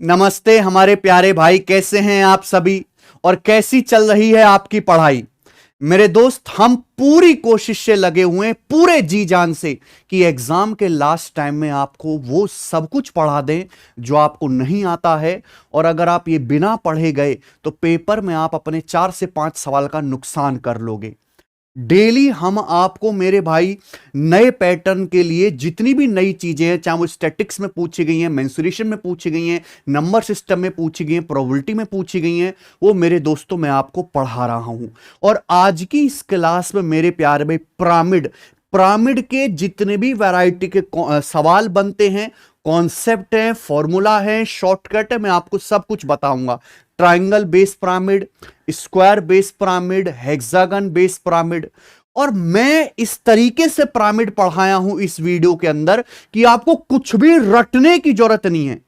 नमस्ते हमारे प्यारे भाई, कैसे हैं आप सभी और कैसी चल रही है आपकी पढ़ाई। मेरे दोस्त, हम पूरी कोशिश से लगे हुए हैं, पूरे जी जान से, कि एग्जाम के लास्ट टाइम में आपको वो सब कुछ पढ़ा दें जो आपको नहीं आता है। और अगर आप ये बिना पढ़े गए तो पेपर में आप अपने 4 से 5 सवाल का नुकसान कर लोगे। डेली हम आपको मेरे भाई नए पैटर्न के लिए जितनी भी नई चीजें हैं, चाहे वो स्टैटिक्स में पूछी गई हैं, मेंसुरेशन में पूछी गई हैं, नंबर सिस्टम में पूछी गई हैं, प्रोबेबिलिटी में पूछी गई हैं, वो मेरे दोस्तों मैं आपको पढ़ा रहा हूं। और आज की इस क्लास में मेरे प्यारे भाई, पिरामिड पिरामिड के जितने भी वैरायटी के सवाल बनते हैं, कॉन्सेप्ट है, फॉर्मूला है, शॉर्टकट है, मैं आपको सब कुछ बताऊंगा। Triangle base pyramid, square base pyramid, hexagon base pyramid. और मैं इस तरीके से पिरामिड पढ़ाया हूं इस वीडियो के अंदर कि आपको कुछ भी रटने की जरूरत नहीं है।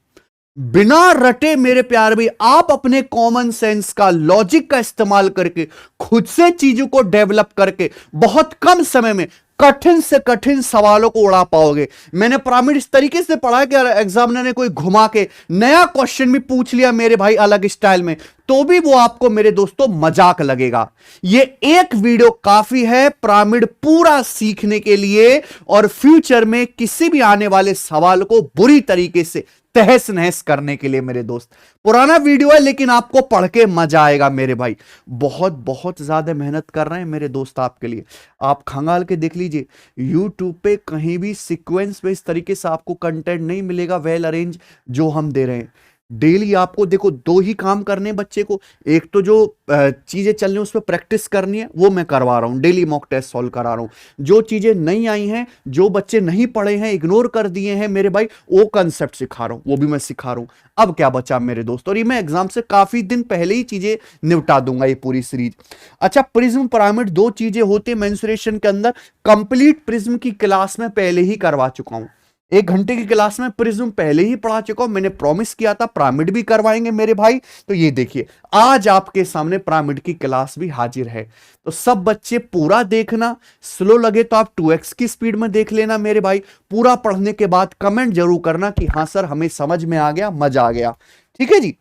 बिना रटे मेरे प्यार भाई, आप अपने कॉमन सेंस का, लॉजिक का इस्तेमाल करके, खुद से चीजों को डेवलप करके बहुत कम समय में कठिन से कठिन सवालों को उड़ा पाओगे। मैंने पिरामिड इस तरीके से पढ़ा कि एग्जामिनर ने कोई घुमा के नया क्वेश्चन भी पूछ लिया मेरे भाई अलग स्टाइल में, तो भी वो आपको मेरे दोस्तों मजाक लगेगा। ये एक वीडियो काफी है पिरामिड पूरा सीखने के लिए और फ्यूचर में किसी भी आने वाले सवाल को बुरी तरीके से तहस नहस करने के लिए। मेरे दोस्त, पुराना वीडियो है लेकिन आपको पढ़ के मजा आएगा मेरे भाई। बहुत बहुत ज्यादा मेहनत कर रहे हैं मेरे दोस्त आपके लिए। आप खंगाल के देख लीजिए, यूट्यूब पे कहीं भी सीक्वेंस में इस तरीके से आपको कंटेंट नहीं मिलेगा वेल अरेंज जो हम दे रहे हैं। डेली आपको देखो 2 ही काम करने बच्चे को। एक तो जो चीजें चल रही हैं उस पर प्रैक्टिस करनी है, वो मैं करवा रहा हूं, डेली मॉक टेस्ट सॉल्व करा रहा हूं। जो चीजें नहीं आई हैं, जो बच्चे नहीं पढ़े हैं, इग्नोर कर दिए हैं मेरे भाई, वो कंसेप्ट सिखा रहा हूं, वो भी मैं सिखा रहा हूं। अब क्या बचा मेरे दोस्त, और ये मैं एग्जाम से काफी दिन पहले ही चीजें निपटा दूंगा ये पूरी सीरीज। अच्छा, प्रिज्म पिरामिड 2 चीजें होती है मेंसुरेशन के अंदर। कंप्लीट प्रिज्म की क्लास में पहले ही करवा चुका हूं, 1 घंटे की क्लास में प्रिज्म पहले ही पढ़ा चुका हूं। मैंने प्रॉमिस किया था पिरामिड भी करवाएंगे मेरे भाई। तो ये देखिए, आज आपके सामने पिरामिड की क्लास भी हाजिर है। तो सब बच्चे पूरा देखना, स्लो लगे तो आप 2x की स्पीड में देख लेना मेरे भाई। पूरा पढ़ने के बाद कमेंट जरूर करना कि हां सर हमें समझ में आ गया, मजा आ गया। ठीक है जी।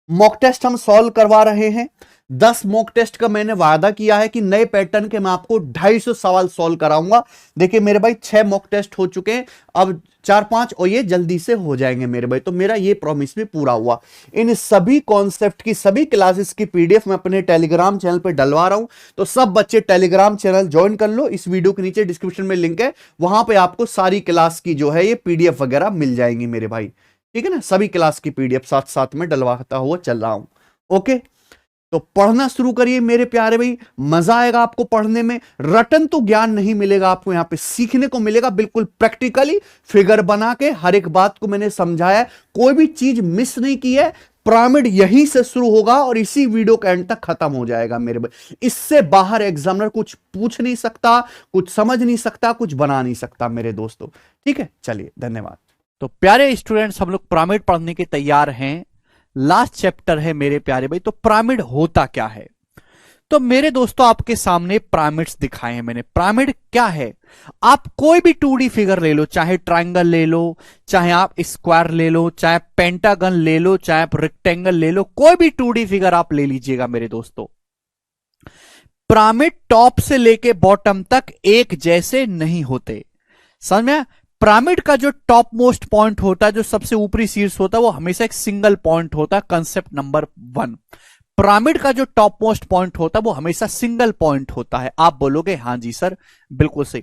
मॉक टेस्ट हम सॉल्व करवा रहे हैं। 10 मॉक टेस्ट का मैंने वादा किया है कि नए पैटर्न के मैं आपको 250 सवाल सॉल्व कराऊंगा। देखिए मेरे भाई, 6 मॉक टेस्ट हो चुके हैं, अब 4-5 और ये जल्दी से हो जाएंगे मेरे भाई। तो मेरा ये प्रॉमिस भी पूरा हुआ। इन सभी कॉन्सेप्ट की, सभी क्लासेस की पीडीएफ मैं अपने टेलीग्राम चैनल पे डलवा रहा हूं। तो सब बच्चे टेलीग्राम चैनल ज्वाइन कर लो, इस वीडियो के नीचे डिस्क्रिप्शन में लिंक है, वहां पे आपको सारी क्लास की जो है ये पीडीएफ वगैरह मिल जाएंगी मेरे भाई। ठीक है ना, सभी क्लास की पीडीएफ साथ साथ में डलवाता हुआ चल रहा हूं। ओके, तो पढ़ना शुरू करिए मेरे प्यारे भाई, मजा आएगा आपको पढ़ने में। रटन तो ज्ञान नहीं मिलेगा आपको, यहां पे सीखने को मिलेगा बिल्कुल प्रैक्टिकली, फिगर बना के हर एक बात को मैंने समझाया है, कोई भी चीज मिस नहीं की है। पिरामिड यहीं से शुरू होगा और इसी वीडियो के एंड तक खत्म हो जाएगा मेरे भाई। इससे बाहर एग्जामिनर कुछ पूछ नहीं सकता, कुछ समझ नहीं सकता, कुछ बना नहीं सकता मेरे दोस्तों। ठीक है, चलिए, धन्यवाद। तो प्यारे स्टूडेंट्स, हम लोग पिरामिड पढ़ने के तैयार हैं। लास्ट चैप्टर है मेरे प्यारे भाई। तो पिरामिड होता क्या है? तो मेरे दोस्तों, आपके सामने पिरामिड्स दिखाए हैं मैंने। पिरामिड क्या है? आप कोई भी 2D फिगर ले लो, चाहे ट्रायंगल ले लो, चाहे आप स्क्वायर ले लो, चाहे पेंटागन ले लो, चाहे आप रेक्टेंगल ले लो, कोई भी 2D फिगर आप ले लीजिएगा मेरे दोस्तों। पिरामिड टॉप से लेके बॉटम तक एक जैसे नहीं होते, समझ में? पिरामिड का जो टॉप मोस्ट पॉइंट होता है, जो सबसे ऊपरी शीर्ष होता है, वो हमेशा एक सिंगल पॉइंट होता है। कंसेप्ट नंबर 1, पिरामिड का जो टॉप मोस्ट पॉइंट होता है वो हमेशा सिंगल पॉइंट होता है। आप बोलोगे हां जी सर, बिल्कुल सही।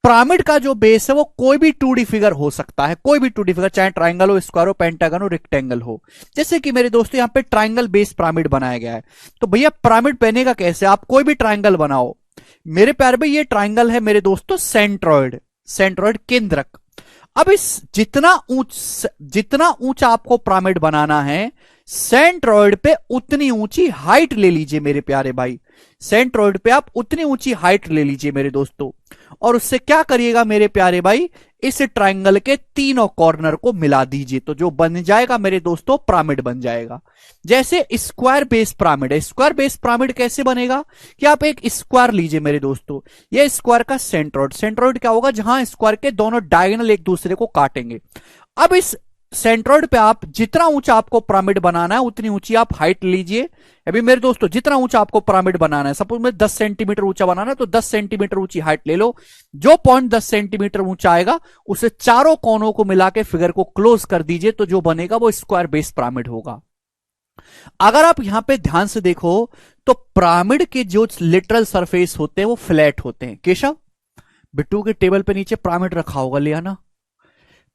पिरामिड का जो बेस है वो कोई भी 2D फिगर हो सकता है, कोई भी 2D फिगर, चाहे ट्राइंगल हो, स्क्वायर हो, पेंटागन हो, रेक्टेंगल हो। जैसे कि मेरे दोस्तों यहाँ पे ट्राइंगल बेस पिरामिड बनाया गया है। तो भैया पिरामिड बनेगा कैसे? आप कोई भी ट्राइंगल बनाओ मेरे प्यारे भाई। ये ट्राइंगल है मेरे दोस्तों सेंट्रॉइड, सेंट्रॉइड केंद्रक। अब इस जितना ऊंचा आपको पिरामिड बनाना है, सेंट्रॉइड पे उतनी ऊंची हाइट ले लीजिए मेरे प्यारे भाई। सेंट्रॉइड पे आप उतनी ऊंची हाइट ले लीजिए मेरे दोस्तों, और उससे क्या करिएगा मेरे प्यारे भाई, इस ट्रायंगल के तीनों कॉर्नर को मिला दीजिए, तो जो बन जाएगा मेरे दोस्तों पिरामिड बन जाएगा। जैसे स्क्वायर बेस पिरामिड है। स्क्वायर बेस पिरामिड कैसे बनेगा कि आप एक स्क्वायर लीजिए मेरे दोस्तों, ये स्क्वायर का सेंट्रॉइड, सेंट्रॉइड क्या होगा, जहां स्क्वायर के दोनों डायगोनल एक दूसरे को काटेंगे। अब इस सेंट्रॉइड पे आप जितना ऊंचा आपको पिरामिड बनाना है उतनी ऊंची आप हाइट लीजिए। अभी मेरे दोस्तों जितना ऊंचा आपको पिरामिड बनाना है, सपोज में 10 सेंटीमीटर ऊंचा बनाना है तो 10 सेंटीमीटर ऊंची हाइट ले लो। जो पॉइंट 10 सेंटीमीटर ऊंचा आएगा उसे चारों कोनों को मिला के फिगर को क्लोज कर दीजिए, तो जो बनेगा वो स्क्वायर बेस पिरामिड होगा। अगर आप यहां पे ध्यान से देखो तो पिरामिड के जो लिटरल सरफेस होते हैं वो फ्लैट होते हैं। केशव, बिट्टू के टेबल पे नीचे पिरामिड रखा होगा, ले आना।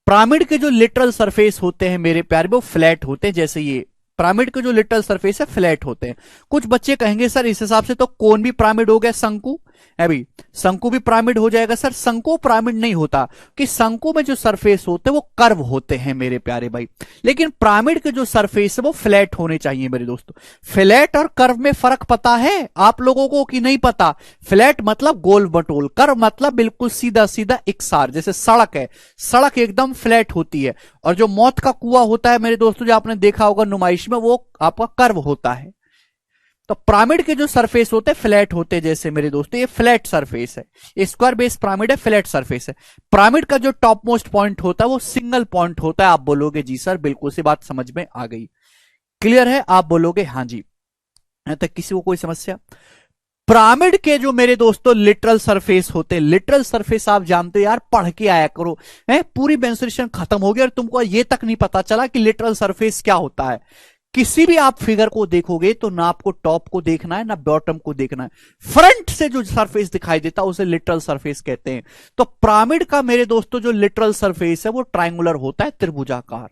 पिरामिड के जो लिटरल सरफेस होते हैं मेरे प्यारे, वो फ्लैट होते हैं। जैसे ये पिरामिड के जो लिटरल सरफेस है फ्लैट होते हैं। कुछ बच्चे कहेंगे सर इस हिसाब से तो कौन भी पिरामिड हो गया, शंकु है भी, शंकु भी पिरामिड हो जाएगा। सर शंकु पिरामिड नहीं होता, कि शंकु में जो सरफेस होते हैं वो कर्व होते हैं मेरे प्यारे भाई, लेकिन पिरामिड के जो सरफेस है वो फ्लैट होने चाहिए मेरे दोस्तों। फ्लैट और कर्व में फर्क पता है आप लोगों को कि नहीं पता? फ्लैट मतलब गोल बटोल, कर्व मतलब बिल्कुल सीधा सीधा इकसार। जैसे सड़क है, सड़क एकदम फ्लैट होती है, और जो मौत का कुआं होता है मेरे दोस्तों जो आपने देखा होगा नुमाइश में, वो आपका कर्व होता है। तो पिरामिड के जो सरफेस होते हैं फ्लैट होते हैं। जैसे मेरे दोस्तों ये फ्लैट सरफेस है, ये स्क्वायर बेस पिरामिड है, फ्लैट सरफेस है। पिरामिड का जो टॉप मोस्ट पॉइंट होता है वो सिंगल पॉइंट होता है। आप बोलोगे जी सर बिल्कुल सी बात समझ में आ गई, क्लियर है? आप बोलोगे हाँ जी। यहां तक किसी को कोई समस्या? पिरामिड के जो मेरे दोस्तों लिटरल सरफेस होते हैं, लिटरल सरफेस आप जानते हो यार, पढ़ के आया करो है। पूरी मेंसुरेशन खत्म हो गई और तुमको ये तक नहीं पता चला कि लिटरल सरफेस क्या होता है। किसी भी आप फिगर को देखोगे तो ना आपको टॉप को देखना है ना बॉटम को देखना है, फ्रंट से जो सरफेस दिखाई देता है उसे लिटरल सरफेस कहते हैं। तो पिरामिड का मेरे दोस्तों जो लिटरल सरफेस है वो ट्रायंगुलर होता है, त्रिभुजाकार।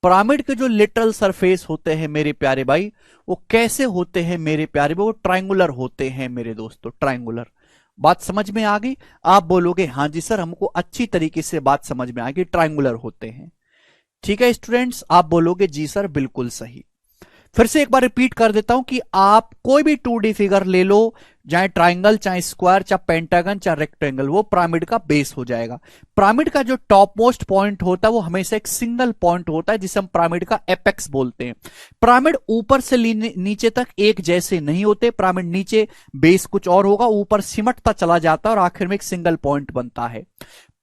पिरामिड के जो लिटरल सरफेस होते हैं मेरे प्यारे भाई, वो कैसे होते हैं मेरे प्यारे भाई? वो ट्रायंगुलर होते हैं मेरे दोस्तों, ट्रायंगुलर। बात समझ में आ गई? आप बोलोगे हाँ जी सर, हमको अच्छी तरीके से बात समझ में आ गई, ट्रायंगुलर होते हैं। ठीक है स्टूडेंट्स, आप बोलोगे जी सर बिल्कुल सही। फिर से एक बार रिपीट कर देता हूं कि आप कोई भी 2D फिगर ले लो, चाहे ट्राइंगल, चाहे स्क्वायर, चाहे पेंटागन, चाहे रेक्टेंगल, वो पिरामिड का बेस हो जाएगा। पिरामिड का जो टॉप मोस्ट पॉइंट होता है वो हमेशा एक सिंगल पॉइंट होता है जिसे हम पिरामिड का एपेक्स बोलते हैं। पिरामिड ऊपर से नीचे तक एक जैसे नहीं होते, पिरामिड नीचे बेस कुछ और होगा, ऊपर सिमटता चला जाता है और आखिर में एक सिंगल पॉइंट बनता है।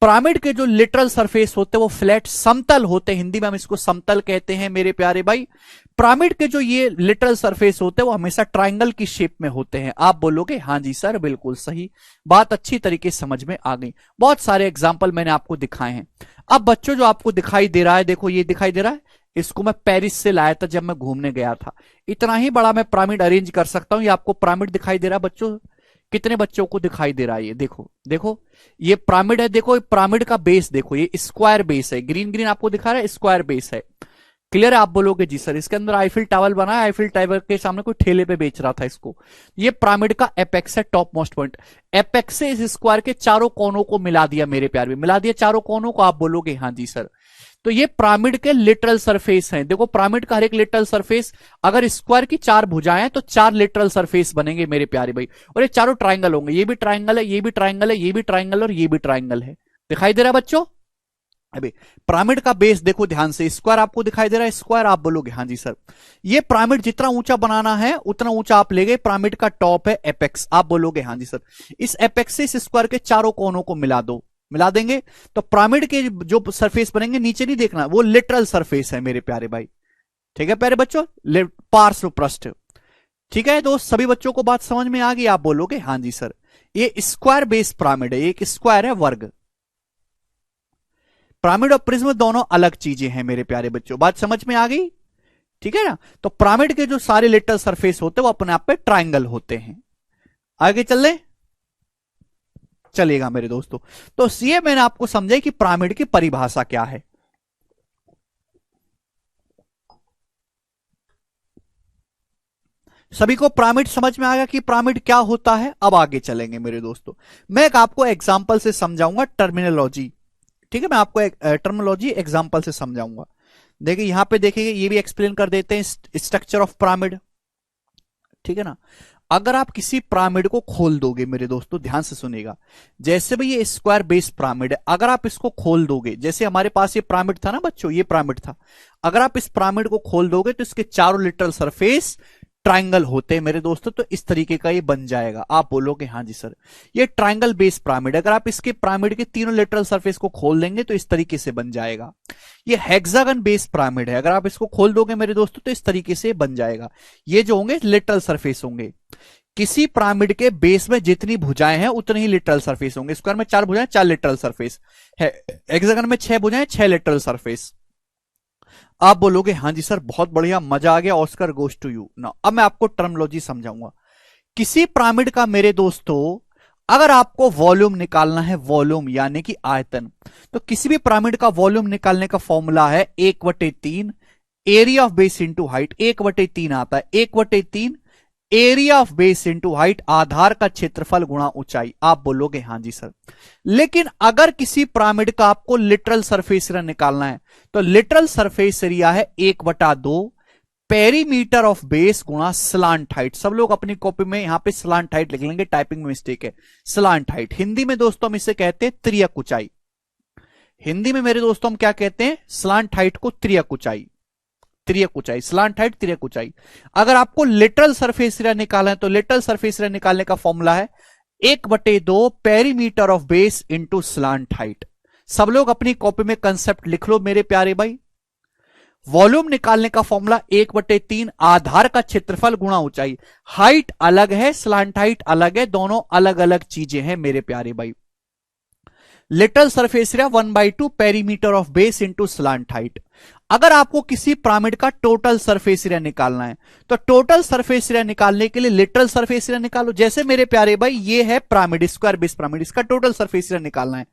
पिरामिड के जो लिटरल सरफेस होते हैं वो फ्लैट समतल होते हैं, हिंदी में हम इसको समतल कहते हैं मेरे प्यारे भाई। पिरामिड के जो ये लिटरल सरफेस होते हैं वो हमेशा ट्रायंगल की शेप में होते हैं। आप बोलोगे हाँ जी सर बिल्कुल सही, बात अच्छी तरीके से समझ में आ गई। बहुत सारे एग्जाम्पल मैंने आपको दिखाए हैं। अब बच्चों जो आपको दिखाई दे रहा है, देखो ये दिखाई दे रहा है, इसको मैं पेरिस से लाया था जब मैं घूमने गया था। इतना ही बड़ा मैं पिरामिड अरेंज कर सकता हूं। ये आपको पिरामिड दिखाई दे रहा है बच्चों? कितने बच्चों को दिखाई दे रहा है? ये देखो, देखो ये पिरामिड है। देखो पिरामिड का बेस देखो, ये स्क्वायर बेस है, ग्रीन ग्रीन आपको दिखा रहा है, स्क्वायर बेस है। क्लियर है? आप बोलोगे जी सर। इसके अंदर आईफिल टावर बना है, आईफिल टावर के सामने कोई ठेले पे बेच रहा था इसको। ये पिरामिड का एपेक्स है, टॉप मोस्ट पॉइंट। एपेक्स से इस स्क्वायर के चारों कोनों को मिला दिया मेरे प्यार में, मिला दिया चारों कोनों को। आप बोलोगे हाँ जी सर। तो ये पिरामिड के लिटरल सरफेस हैं। देखो पिरामिड का हर एक लिटरल सरफेस, अगर स्क्वायर की 4 भुजाएं हैं तो 4 लिटरल सरफेस बनेंगे मेरे प्यारे भाई, और ये चारों ट्राइंगल होंगे। ये भी ट्राइंगल है, ये भी ट्राइंगल है, ये भी ट्राइंगल और ये भी ट्राइंगल है। दिखाई दे रहा है बच्चों? अभी पिरामिड का बेस देखो ध्यान से, स्क्वायर आपको दिखाई दे रहा है, स्क्वायर। आप बोलोगे हाँ जी सर। ये पिरामिड जितना ऊंचा बनाना है उतना ऊंचा आप ले गए, पिरामिड का टॉप है एपेक्स। आप बोलोगे हाँ जी सर। इस एपेक्स से इस स्क्वायर के चारों कोनों को मिला दो, मिला देंगे तो पिरामिड के जो सरफेस बनेंगे, नीचे नहीं देखना, वो लिटरल सरफेस है मेरे प्यारे भाई। ठीक है प्यारे बच्चों, पार्श्व पृष्ठ। ठीक है दोस्त, सभी बच्चों को बात समझ में आ गई? आप बोलोगे हाँ जी सर। ये स्क्वायर बेस पिरामिड है, एक स्क्वायर है, वर्ग। पिरामिड और प्रिज्म दोनों अलग चीजें हैं मेरे प्यारे बच्चों, बात समझ में आ गई? ठीक है ना? तो पिरामिड के जो सारे लिटरल सरफेस होते हैं वो अपने आप पे ट्राइंगल होते हैं। आगे चल ले चलेगा मेरे दोस्तों। तो ये मैंने आपको समझाई कि पिरामिड की परिभाषा क्या है। सभी को पिरामिड समझ में आ गया कि पिरामिड क्या होता है? अब आगे चलेंगे मेरे दोस्तों। मैं एक आपको एग्जांपल से समझाऊंगा टर्मिनोलॉजी। ठीक है, मैं आपको एक टर्मिनोलॉजी एग्जांपल से समझाऊंगा। देखिए यहां पे देखिए, ये भी एक्सप्लेन कर देते हैं स्ट्रक्चर ऑफ पिरामिड। ठीक है ना? अगर आप किसी पिरामिड को खोल दोगे मेरे दोस्तों, ध्यान से सुनिएगा, जैसे भाई ये स्क्वायर बेस पिरामिड है, अगर आप इसको खोल दोगे, जैसे हमारे पास ये पिरामिड था ना बच्चों, ये पिरामिड था, अगर आप इस पिरामिड को खोल दोगे तो इसके चारों लिटरल सरफेस ट्राइंगल होते हैं मेरे दोस्तों, तो इस तरीके का ये बन जाएगा। आप बोलोगे हाँ जी सर, ये ट्राइंगल बेस पिरामिड, अगर आप इसके पिरामिड के तीनों लेटरल सरफेस को खोल देंगे तो इस तरीके से बन जाएगा। ये हेक्सागन बेस पिरामिड है, अगर आप इसको खोल दोगे मेरे दोस्तों तो इस तरीके से बन जाएगा। ये जो होंगे लेटरल सरफेस होंगे। किसी पिरामिड के बेस में जितनी भुजाएं हैं उतने ही लेटरल सरफेस होंगे। स्क्वायर में 4 भुजाएं, 4 लेटरल सरफेस है। हेक्सागन में 6 भुजाएं, 6 लेटरल सरफेस। आप बोलोगे हाँ जी सर बहुत बढ़िया, मजा आ गया, ऑस्कर गोस टू यू। ना अब मैं आपको टर्मिनोलॉजी समझाऊंगा। किसी पिरामिड का मेरे दोस्तों अगर आपको वॉल्यूम निकालना है, वॉल्यूम यानी कि आयतन, तो किसी भी पिरामिड का वॉल्यूम निकालने का फॉर्मूला है 1/3 area of base into height. 1/3 आता है, 1/3 area of base into height, आधार का क्षेत्रफल गुणा ऊंचाई। आप बोलोगे हाँ जी सर। लेकिन अगर किसी पिरामिड का आपको लिटरल सरफेस एरिया निकालना है तो लिटरल सरफेस एरिया है 1/2 पेरीमीटर ऑफ बेस गुणा स्लांट हाइट। सब लोग अपनी कॉपी में यहां पे स्लांट हाइट लिख लेंगे, टाइपिंग में मिस्टेक है। स्लांट हाइट हिंदी में दोस्तों हम इसे कहते हैं त्रियक ऊंचाई। हिंदी में मेरे दोस्तों हम क्या कहते हैं? स्लांट हाइट को त्रियक ऊंचाई। त्रियक ऊंचाई, स्लांट हाइट, त्रियक ऊंचाई। अगर आपको लिटरल सरफेस एरिया निकालना है तो लिटरल सरफेस एरिया निकालने का फॉर्मूला है 1/2 perimeter of base into slant height. सब लोग अपनी कॉपी में कंसेप्ट लिख लो मेरे प्यारे भाई। वॉल्यूम निकालने का फॉर्मूला 1/3 आधार का क्षेत्रफल गुणा ऊंचाई। हाइट अलग है, स्लांट हाइट अलग है, दोनों अलग अलग चीजें हैं मेरे प्यारे भाई। Literal surface area 1/2 perimeter of base into slant height. अगर आपको किसी पिरामिड का टोटल सरफेस एरिया निकालना है तो टोटल सरफेस एरिया निकालने के लिए लिटरल सरफेस एरिया निकालो। जैसे मेरे प्यारे भाई ये है पिरामिड, स्क्वायर बेस पिरामिड, इसका टोटल सरफेस एरिया निकालना है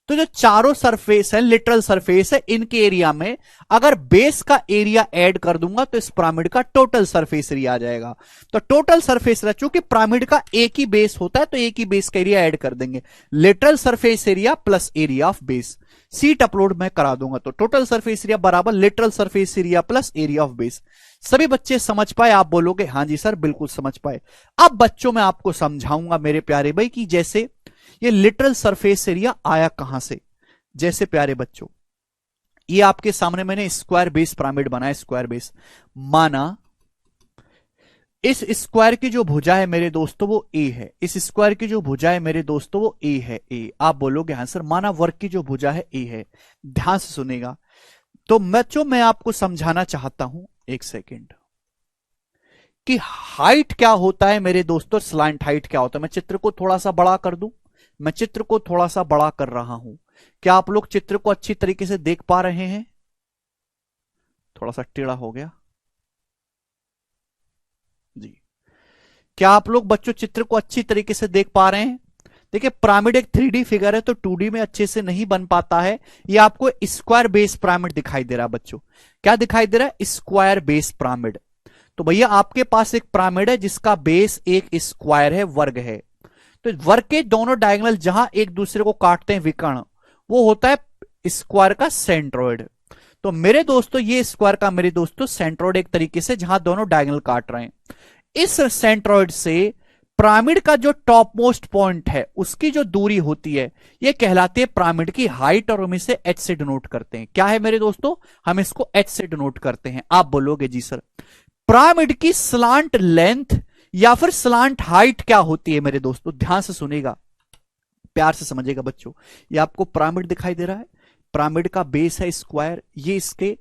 तो जो चारों सरफेस है, लिटरल सरफेस है, इनके एरिया में अगर बेस का एरिया ऐड कर दूंगा तो इस पिरामिड का टोटल सरफेस एरिया आ जाएगा। तो टोटल सरफेस एरिया, चूंकि पिरामिड का एक ही बेस होता है तो एक ही बेस का एरिया ऐड कर देंगे। Literal surface area plus area of base. Seat upload मैं करा दूंगा तो टोटल सरफेस एरिया बराबर literal surface area plus area of base. सभी बच्चे समझ पाए? आप बोलोगे हाँ जी सर बिल्कुल समझ पाए। अब बच्चों मैं आपको समझाऊंगा मेरे प्यारे भाई कि जैसे ये लिटरल सरफेस एरिया आया कहां से। जैसे प्यारे बच्चों ये आपके सामने मैंने स्क्वायर बेस पिरामिड बनाया, स्क्वायर बेस। माना इस स्क्वायर की जो भुजा है मेरे दोस्तों वो ए है, इस स्क्वायर की जो भुजा है मेरे दोस्तों वो ए है, ए। आप बोलोगे हाँ सर। माना वर्ग की जो भुजा है ए है। ध्यान से सुनेगा तो बच्चों मैं आपको समझाना चाहता हूं, एक सेकेंड, कि हाइट क्या होता है मेरे दोस्तों, स्लांट हाइट क्या होता है। मैं चित्र को थोड़ा सा बड़ा कर दूं, मैं चित्र को थोड़ा सा बड़ा कर रहा हूं। क्या आप लोग चित्र को अच्छी तरीके से देख पा रहे हैं? थोड़ा सा टेढ़ा हो गया जी। क्या आप लोग बच्चों चित्र को अच्छी तरीके से देख पा रहे हैं? देखिए पिरामिड एक 3D फिगर है तो 2D में अच्छे से नहीं बन पाता है। ये आपको स्क्वायर बेस पिरामिड दिखाई दे रहा है बच्चों। क्या दिखाई दे रहा है? Square base pyramid. तो भैया आपके पास एक पिरामिड है जिसका बेस एक स्क्वायर है, वर्ग है। तो वर्ग के दोनों डायगोनल जहां एक दूसरे को काटते हैं विकर्ण, वो होता है स्क्वायर का सेंट्रोइड। तो मेरे दोस्तों ये स्क्वायर का मेरे दोस्तों सेंट्रोइड एक तरीके से जहां दोनों डायगोनल काट रहे हैं। इस सेंट्रोइड से पिरामिड का जो टॉप मोस्ट पॉइंट है उसकी जो दूरी होती है ये कहलाती है पिरामिड की हाइट, और हम इसे h से डिनोट करते हैं। क्या है मेरे दोस्तों? हम इसको h से डिनोट करते हैं। आप बोलोगे जी सर पिरामिड की स्लांट लेंथ या फिर स्लांट हाइट क्या होती है मेरे दोस्तों? ध्यान से सुनेगा, प्यार से समझेगा बच्चों। ये आपको पिरामिड दिखाई दे रहा है, पिरामिड का बेस है स्क्वायर, ये इसके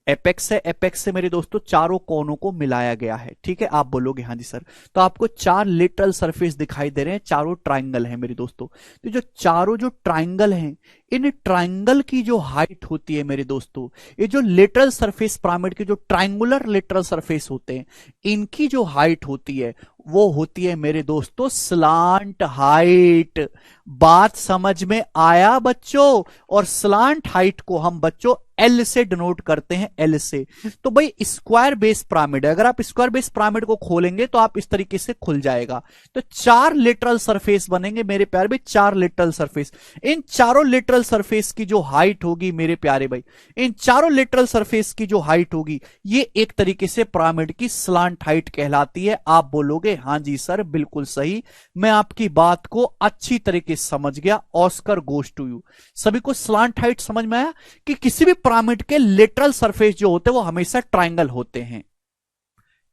एपेक्स है, एपेक्स से मेरे दोस्तों चारों कोनों को मिलाया गया है। ठीक है, आप बोलोगे हाँ जी सर। तो आपको 4 लिटरल सरफेस दिखाई दे रहे हैं, चारों ट्राइंगल हैं मेरे दोस्तों। तो जो चारों जो ट्राइंगल हैं, इन ट्राइंगल की जो हाइट होती है मेरे दोस्तों, ये जो लिटरल सरफेस पिरामिड के जो ट्राइंगुलर लिटरल सरफेस होते हैं, इनकी जो हाइट होती है वो होती है मेरे दोस्तों स्लांट हाइट। बात समझ में आया बच्चों? और स्लांट हाइट को हम बच्चों एल से डिनोट करते हैं, एल से। तो भाई स्क्वायर बेस पिरामिड है, अगर आप स्क्वायर बेस पिरामिड को खोलेंगे तो आप इस तरीके से खुल जाएगा। तो 4 लिटरल सरफेस बनेंगे मेरे प्यारे भाई, 4 लिटरल सरफेस। इन चारों लिटरल सरफेस की जो हाइट होगी मेरे प्यारे भाई, इन चारों लिटरल सरफेस की जो हाइट होगी ये एक तरीके से पिरामिड की स्लांट हाइट कहलाती है। आप बोलोगे हाँ जी सर बिल्कुल सही, मैं आपकी बात को अच्छी तरीके से समझ गया। Oscar goes to you. सभी को स्लांट हाइट समझ में आया कि किसी भी पिरामिड के लिटरल सरफेस जो होते हैं वो हमेशा ट्राइंगल होते हैं।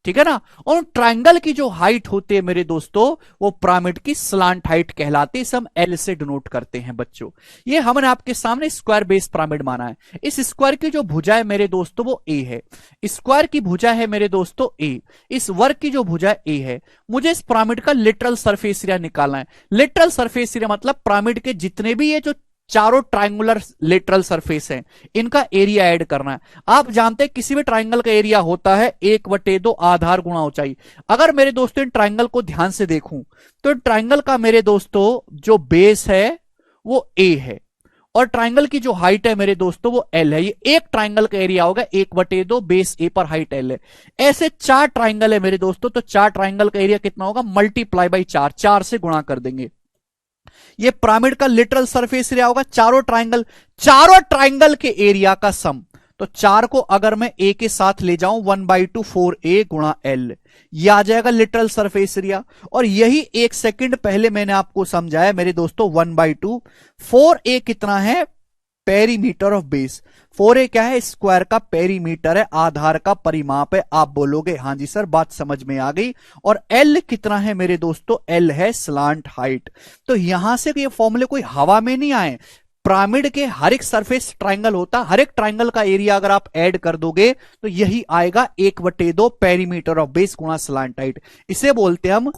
ठीक है ना। और ट्रायंगल की जो हाइट होती है मेरे दोस्तों, वो पिरामिड की स्लांट हाइट कहलाती है। इसे हम एल से डिनोट करते हैं बच्चों। ये हमने आपके सामने स्क्वायर बेस पिरामिड माना है। इस स्क्वायर की जो भुजा है मेरे दोस्तों वो ए है। स्क्वायर की भुजा है मेरे दोस्तों ए। इस वर्ग की जो भुजा ए है। मुझे इस पिरामिड का लिटरल सरफेस एरिया निकालना है। लिटरल सरफेस एरिया मतलब पिरामिड के जितने भी ये जो चारों ट्रायंगुलर लेटरल सरफेस हैं, इनका एरिया ऐड करना है। आप जानते हैं किसी भी ट्रायंगल का एरिया होता है 1/2 आधार गुणा ऊंचाई। अगर मेरे दोस्तों इन ट्रायंगल को ध्यान से देखूं तो ट्रायंगल का मेरे दोस्तों जो बेस है वो ए है, और ट्रायंगल की जो हाइट है मेरे दोस्तों वो एल है। ये एक ट्रायंगल का एरिया होगा 1/2, बेस ए पर हाइट एल है। ऐसे 4 ट्रायंगल है मेरे दोस्तों, तो 4 ट्रायंगल का एरिया कितना होगा, मल्टीप्लाई बाई 4, 4 से गुणा कर देंगे। ये पिरामिड का लिटरल सरफेस एरिया होगा चारों ट्राइंगल के एरिया का सम। तो 4 को अगर मैं ए के साथ ले जाऊं 1/2 4a गुणा एल, यह आ जाएगा लिटरल सरफेस एरिया। और यही 1 सेकंड पहले मैंने आपको समझाया मेरे दोस्तों 1/2 4a कितना है, पेरीमीटर ऑफ बेस। 4a क्या है, स्क्वायर का पेरीमीटर है, आधार का परिमाप है। आप बोलोगे हां जी सर बात समझ में आ गई। और l कितना है मेरे दोस्तों, l है स्लांट हाइट। तो यहां से ये फॉर्मूले कोई हवा में नहीं आए। पिरामिड के हर एक सरफेस ट्राइंगल होता, हर एक ट्राइंगल का एरिया अगर आप ऐड कर दोगे तो यही आएगा 1/2 पेरीमीटर ऑफ बेस गुणा स्लांट हाइट। इसे बोलते हम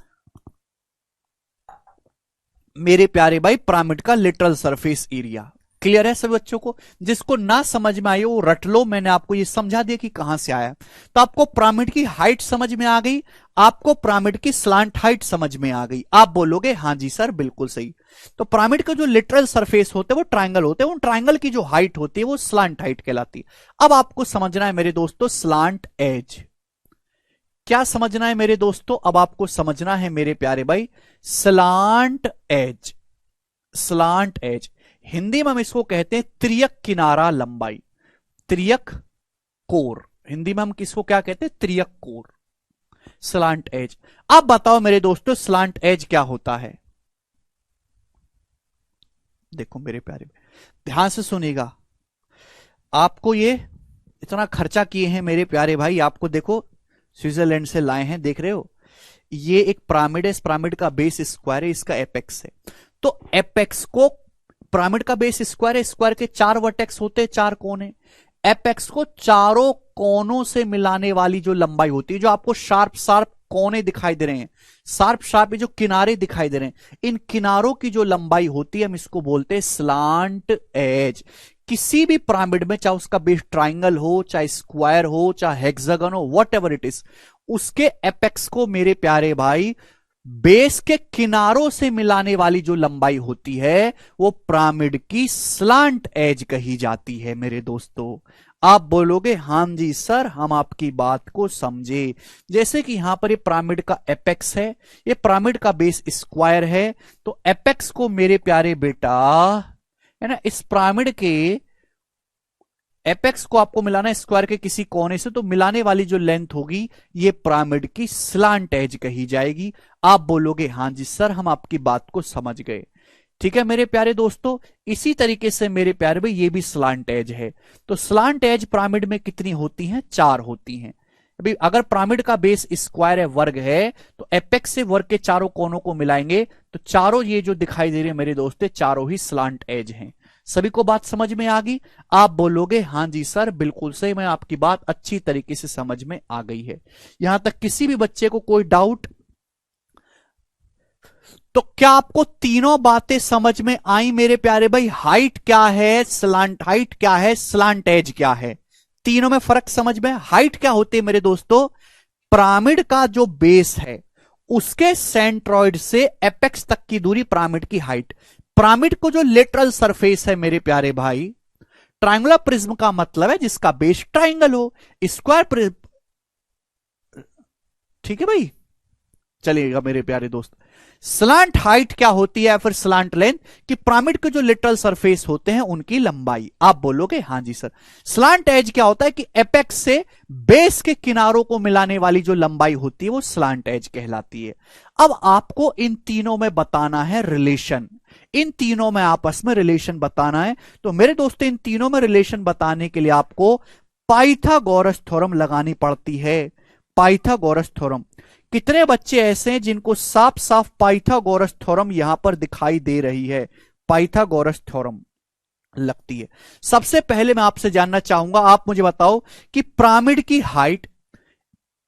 मेरे प्यारे भाई पिरामिड का लिटरल सरफेस एरिया। क्लियर है सभी बच्चों को? जिसको ना समझ में आई वो रट लो, मैंने आपको ये समझा दिया कि कहां से आया। तो आपको पिरामिड की हाइट समझ में आ गई, आपको पिरामिड की स्लांट हाइट समझ में आ गई। आप बोलोगे हां जी सर बिल्कुल सही। तो पिरामिड का जो लिटरल सरफेस होते हैं वो ट्रायंगल होते हैं, उन ट्रायंगल की जो हाइट होती है वो स्लांट हाइट कहलाती है। अब आपको समझना है मेरे दोस्तों स्लांट एज। क्या समझना है मेरे दोस्तों? अब आपको समझना है मेरे प्यारे भाई slant edge. Slant edge Hindi में हम इसको कहते हैं त्रियक किनारा लंबाई, त्रियक कोर। हिंदी में हम किसको क्या कहते हैं, त्रियक कोर, स्लांट एज। अब बताओ मेरे दोस्तों स्लांट एज क्या होता है? देखो मेरे प्यारे ध्यान से सुनिएगा, आपको ये इतना खर्चा किए हैं मेरे प्यारे भाई, आपको देखो स्विट्जरलैंड से लाए हैं, देख रहे हो ये एक पिरामिड है, इस पिरामिड का बेस स्क्वायर है, इसका एपेक्स है। तो एपेक्स को, पिरामिड का बेस स्क्वायर है, स्क्वायर के 4 वर्टेक्स होते हैं, 4 कोने। एपेक्स को चारों कोनों से मिलाने वाली जो लंबाई होती है, जो आपको शार्प शार्प कोने दिखाई दे रहे हैं, शार्प शार्प जो किनारे दिखाई दे रहे हैं, इन किनारों की जो लंबाई होती है हम इसको बोलते हैं स्लांट एज। किसी भी पिरामिड में चाहे उसका बेस ट्राइंगल हो, चाहे स्क्वायर हो, चाहे हेक्सागन हो, व्हाटएवर इट इज, उसके एपेक्स को मेरे प्यारे भाई बेस के किनारों से मिलाने वाली जो लंबाई होती है वो पिरामिड की स्लांट एज कही जाती है मेरे दोस्तों। आप बोलोगे हां जी सर हम आपकी बात को समझे। जैसे कि यहां पर ये पिरामिड का एपेक्स है, ये पिरामिड का बेस स्क्वायर है, तो एपेक्स को मेरे प्यारे बेटा है ना, इस पिरामिड के एपेक्स को आपको मिलाना है स्क्वायर के किसी कोने से, तो मिलाने वाली जो लेंथ होगी ये पिरामिड की स्लांट एज कही जाएगी। आप बोलोगे हां जी सर हम आपकी बात को समझ गए। ठीक है मेरे प्यारे दोस्तों, इसी तरीके से मेरे प्यारे भाई ये भी स्लांट एज है। तो स्लांट एज पिरामिड में कितनी होती हैं, 4 होती हैं। अभी अगर पिरामिड का बेस स्क्वायर है, वर्ग है, तो एपेक्स से वर्ग के चारों कोनों को मिलाएंगे तो चारों ये जो दिखाई दे रहे हैं मेरे दोस्तों, चारों ही स्लांट एज हैं। सभी को बात समझ में आ गई? आप बोलोगे हां जी सर बिल्कुल सही, मैं आपकी बात अच्छी तरीके से समझ में आ गई है। यहां तक किसी भी बच्चे को कोई डाउट? तो क्या आपको तीनों बातें समझ में आई मेरे प्यारे भाई? हाइट क्या है, स्लांट हाइट क्या है, स्लांट एज क्या है, तीनों में फर्क समझ में? हाइट क्या होती है मेरे दोस्तों? पिरामिड का जो बेस है उसके सेंट्रॉइड से एपेक्स तक की दूरी पिरामिड की हाइट। पिरामिड को जो लेटरल सरफेस है मेरे प्यारे भाई, ट्रायंगुलर प्रिज्म का मतलब है जिसका बेस ट्रायंगल हो, स्क्वायर प्रिज्म। ठीक है भाई, चलिएगा मेरे प्यारे दोस्त। स्लांट हाइट क्या होती है, फिर स्लांट लेंथ, कि पिरामिड के जो लिटरल सरफेस होते हैं उनकी लंबाई। आप बोलोगे हां जी सर। स्लांट एज क्या होता है कि एपेक्स से बेस के किनारों को मिलाने वाली जो लंबाई होती है वो स्लांट एज कहलाती है। अब आपको इन तीनों में बताना है रिलेशन, इन तीनों में आपस में रिलेशन बताना है। तो मेरे दोस्तों इन तीनों में रिलेशन बताने के लिए आपको पाइथागोरस थ्योरम लगानी पड़ती है। Pythagoras theorem. कितने बच्चे ऐसे हैं जिनको साफ साफ पाइथागोरस थ्योरम यहां पर दिखाई दे रही है, पाइथागोरस थ्योरम लगती है। सबसे पहले मैं आपसे जानना चाहूंगा, आप मुझे बताओ कि पिरामिड की हाइट,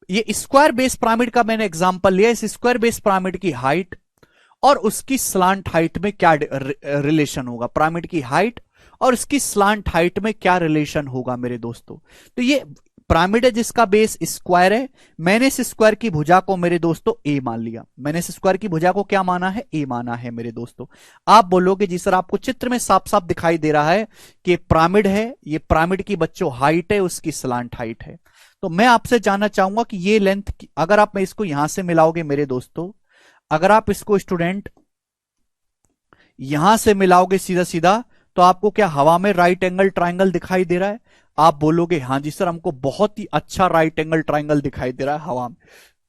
ये स्क्वायर बेस पिरामिड का मैंने एग्जांपल लिया, इस स्क्वायर बेस पिरामिड की हाइट और उसकी स्लांट हाइट में क्या रिलेशन होगा, पिरामिड की हाइट और इसकी स्लांट हाइट में क्या रिलेशन होगा मेरे दोस्तों। तो ये पिरामिड है जिसका बेस स्क्वायर है, मैंने इस स्क्वायर की भुजा को मेरे दोस्तों ए मान लिया, मैंने इस स्क्वायर की भुजा को क्या माना है, ए माना है मेरे दोस्तों। आप बोलोगे जी सर आपको चित्र में साफ साफ दिखाई दे रहा है कि पिरामिड है, ये पिरामिड की बच्चों हाइट है, उसकी स्लांट हाइट है। तो मैं आपसे जानना चाहूंगा कि ये लेंथ, अगर आप इसको यहां से मिलाओगे मेरे दोस्तों, अगर आप इसको स्टूडेंट यहां से मिलाओगे सीधा सीधा, तो आपको क्या हवा में राइट एंगल ट्राइंगल दिखाई दे रहा है? आप बोलोगे हां जी सर हमको बहुत ही अच्छा राइट एंगल ट्राइंगल दिखाई दे रहा है, हवा में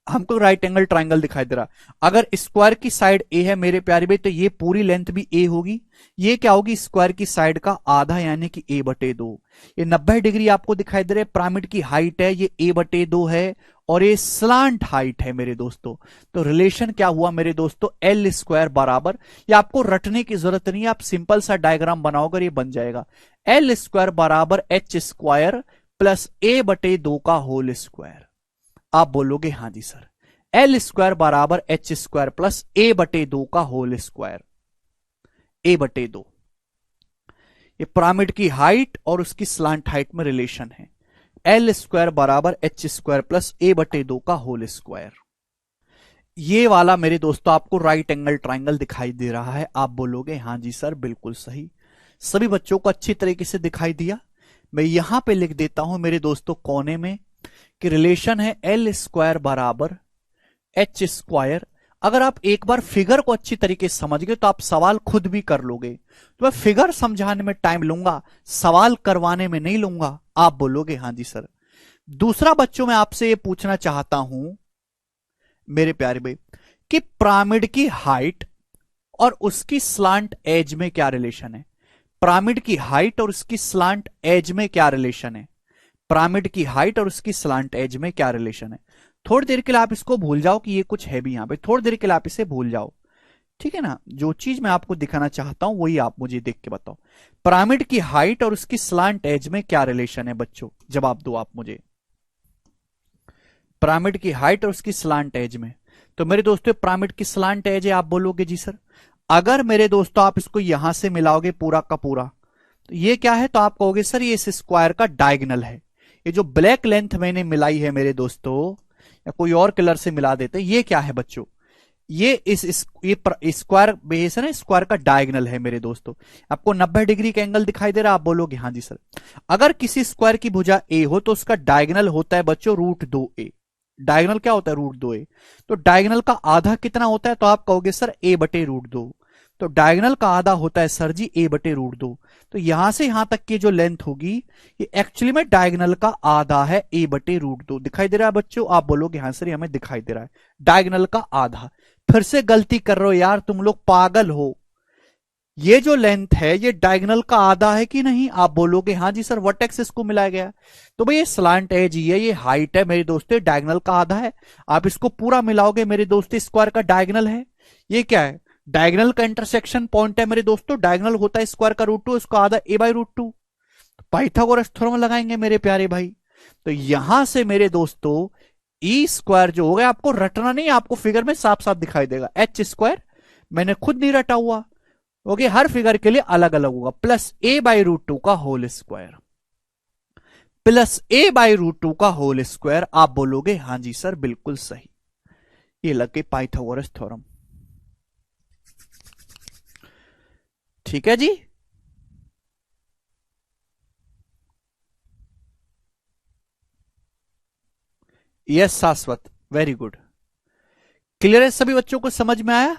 हमको राइट एंगल ट्राइंगल दिखाई दे रहा है। अगर स्क्वायर की साइड ए है मेरे प्यारे भाई, तो ये पूरी लेंथ भी ए होगी, ये क्या होगी, स्क्वायर की साइड का आधा यानी कि ए बटे दो। ये 90 डिग्री आपको दिखाई दे रहा है, पिरामिड की हाइट है ये ए बटे दो है और ये स्लांट हाइट है मेरे दोस्तों। तो रिलेशन क्या हुआ मेरे दोस्तों, एल स्क्वायर बराबर, ये आपको रटने की जरूरत नहीं है, आप सिंपल सा डायग्राम बनाओगे ये बन जाएगा, एल स्क्वायर बराबर एच स्क्वायर प्लस ए बटे दो का होल स्क्वायर। आप बोलोगे हां जी सर, एल स्क्वायर बराबर एच स्क्वायर प्लस ए बटे दो का होल स्क्वायर, ए बटे दो, ये पिरामिड की हाइट और उसकी स्लांट हाइट में रिलेशन है, एल स्क्वायर बराबर एच स्क्वायर प्लस ए बटे दो का होल स्क्वायर। ये वाला मेरे दोस्तों आपको राइट एंगल ट्राइंगल दिखाई दे रहा है। आप बोलोगे हां जी सर बिल्कुल सही, सभी बच्चों को अच्छी तरीके से दिखाई दिया। मैं यहां पे लिख देता हूं मेरे दोस्तों कोने में कि रिलेशन है एल स्क्वायर बराबर एच स्क्वायर। अगर आप एक बार फिगर को अच्छी तरीके से समझ गए तो आप सवाल खुद भी कर लोगे, तो मैं फिगर समझाने में टाइम लूंगा, सवाल करवाने में नहीं लूंगा। आप बोलोगे हां जी सर। दूसरा बच्चों मैं आपसे ये पूछना चाहता हूं मेरे प्यारे भाई कि पिरामिड की हाइट और उसकी स्लांट एज में क्या रिलेशन है, पिरामिड की हाइट और उसकी स्लांट एज में क्या रिलेशन है, पिरामिड की हाइट और उसकी स्लांट एज में क्या रिलेशन है। थोड़ी देर के लिए आप इसको भूल जाओ कि ये कुछ है भी यहां पे, थोड़ी देर के लिए आप इसे भूल जाओ, ठीक है ना। जो चीज मैं आपको दिखाना चाहता हूं वही आप मुझे देख के बताओ, पिरामिड की हाइट और उसकी स्लांट एज में क्या रिलेशन है बच्चों, जवाब दो आप मुझे, पिरामिड की हाइट और उसकी स्लांट एज में। तो मेरे दोस्तों पिरामिड की स्लांट एज है, आप बोलोगे जी सर। अगर मेरे दोस्तों आप इसको यहां से मिलाओगे पूरा का पूरा, तो ये क्या है, तो आप कहोगे सर ये इस स्क्वायर का डायगोनल है। ये जो ब्लैक लेंथ मैंने मिलाई है मेरे दोस्तों, या कोई और कलर से मिला देते, ये क्या है बच्चों, ये स्क्वायर बेस है ना, स्क्वायर का डायगोनल है मेरे दोस्तों। आपको 90 डिग्री का एंगल दिखाई दे रहा है, आप बोलोगे हाँ जी सर। अगर किसी स्क्वायर की भुजा ए हो तो उसका डायगोनल होता है बच्चों √2a। डायगोनल क्या होता है, √2a। तो डायगोनल का आधा कितना होता है, तो आप कहोगे सर a बटे √2। तो डायगोनल का आधा होता है सर जी a बटे √2। तो यहां से यहां तक की जो लेंथ होगी ये एक्चुअली में डायगोनल का आधा है, a बटे √2। दिखाई दे रहा है बच्चों, आप बोलोगे हाँ सर ये हमें दिखाई दे रहा है, डायगोनल का आधा। फिर से गलती कर रहे हो यार, तुम लोग पागल हो, ये जो लेंथ है ये डायगोनल का आधा है कि नहीं, आप बोलोगे हाँ जी सर, वर्टेक्स इसको मिलाया गया। तो भाई ये स्लांट एज ही है, ये हाइट है मेरे दोस्तों, डायगोनल का आधा है। आप इसको पूरा मिलाओगे मेरे दोस्तों, स्क्वायर का डायगोनल है। ये क्या है, डायगोनल का इंटरसेक्शन पॉइंट है मेरे दोस्तों, डायगोनल होता है स्क्वायर का √2, इसको आधा a/√2। पाइथागोरस थ्योरम लगाएंगे मेरे प्यारे भाई। तो यहां से मेरे दोस्तों ई स्क्वायर जो होगा, आपको रटना नहीं, आपको फिगर में साफ साफ दिखाई देगा। एच स्क्वायर मैंने खुद नहीं रटा हुआ, ओके, हर फिगर के लिए अलग अलग होगा, प्लस a/√2 का होल स्क्वायर, प्लस a/√2 का होल स्क्वायर। आप बोलोगे हाँ जी सर बिल्कुल सही, ये लग गई पाइथागोरस थ्योरम। ठीक है जी, यस शाश्वत, वेरी गुड, क्लियर है, सभी बच्चों को समझ में आया,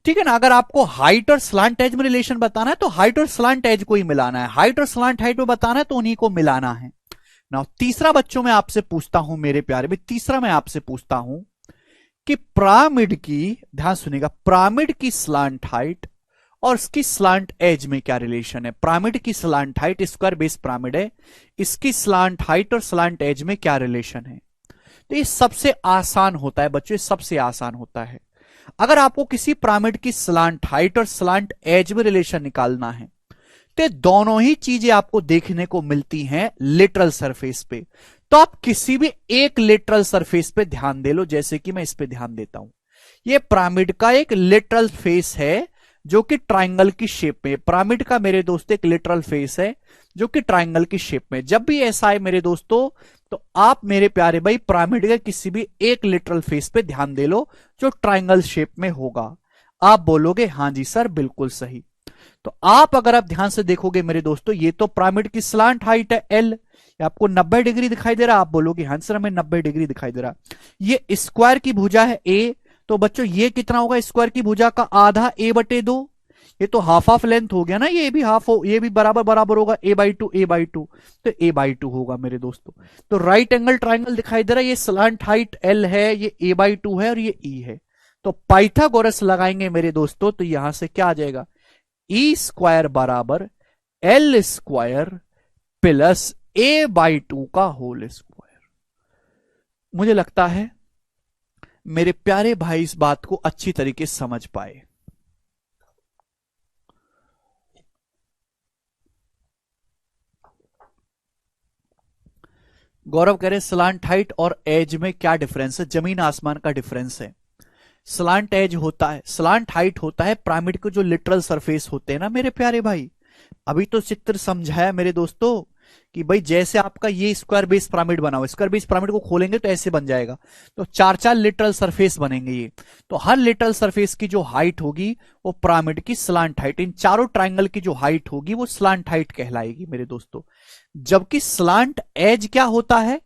ठीक है ना। अगर आपको हाइट और स्लांट एज में रिलेशन बताना है तो हाइट और स्लांट एज को ही मिलाना है, हाइट और स्लांट हाइट में बताना है तो उन्हीं को मिलाना है ना। तीसरा बच्चों में आपसे पूछता हूं मेरे प्यारे में, तीसरा मैं आपसे पूछता हूं कि पिरामिड की, ध्यान सुनिएगा, पिरामिड की स्लांट हाइट और इसकी स्लांट एज में क्या रिलेशन है। पिरामिड की slant height, square base pyramid है, इसकी स्लांट हाइट और स्लांट एज में क्या रिलेशन है। तो ये सबसे आसान होता है बच्चों, ये सबसे आसान होता है। अगर आपको किसी पिरामिड की स्लांट हाइट और स्लांट एज में रिलेशन निकालना है तो ये दोनों ही चीजें आपको देखने को मिलती हैं लिटरल सरफेस पे। तो आप किसी भी एक लिटरल सरफेस पे ध्यान दे लो, जैसे कि मैं इस पे ध्यान देता हूं। ये पिरामिड का एक लिटरल फेस है जो कि ट्रायंगल की शेप में, पिरामिड का मेरे दोस्तों एक लिटरल फेस है जो कि ट्रायंगल की शेप में। जब भी ऐसा है मेरे दोस्तों, तो आप मेरे प्यारे भाई पिरामिड के किसी भी एक लिटरल फेस पे ध्यान दे लो जो ट्रायंगल शेप में होगा। आप बोलोगे हाँ जी सर बिल्कुल सही। तो आप अगर आप ध्यान से देखोगे मेरे दोस्तों, ये तो पिरामिड की स्लांट हाइट है एल, आपको 90 डिग्री दिखाई दे रहा है। आप बोलोगे हाँ सर हमें 90 डिग्री दिखाई दे रहा। ये स्क्वायर की भुजा है ए, तो बच्चों ये कितना होगा, स्क्वायर की भुजा का आधा a/2। ये तो हाफ हाफ लेंथ हो गया ना, ये भी हाफ हो, ये भी बराबर बराबर होगा a/2 a/2, तो a/2 होगा मेरे दोस्तों। तो राइट एंगल ट्राइंगल दिखाई दे रहा है, ये स्लांट हाइट l है, ये a/2 है और ये e है। तो पाइथागोरस लगाएंगे मेरे दोस्तों, तो यहां से क्या आ जाएगा, ई स्क्वायर बराबर एल स्क्वायर प्लस a/2 का होल स्क्वायर। मुझे लगता है मेरे प्यारे भाई इस बात को अच्छी तरीके से समझ पाए। गौरव कह रहे स्लांट हाइट और एज में क्या डिफरेंस है, जमीन आसमान का डिफरेंस है। स्लांट एज होता है, स्लांट हाइट होता है पिरामिड के जो लिटरल सरफेस होते हैं ना मेरे प्यारे भाई। अभी तो चित्र समझाया मेरे दोस्तों कि भाई जैसे आपका ये स्क्वायर बेस पिरामिड बना हुआ, स्क्वायर बेस पिरामिड को खोलेंगे तो ऐसे बन जाएगा। तो चार चार लिटरल सरफेस बनेंगे ये, तो हर लिटरल सरफेस की जो हाइट होगी वो पिरामिड की स्लांट हाइट, इन चारों ट्राइंगल की जो हाइट होगी वो स्लांट हाइट कहलाएगी मेरे दोस्तों। जबकि स्लांट एज क्या होता है,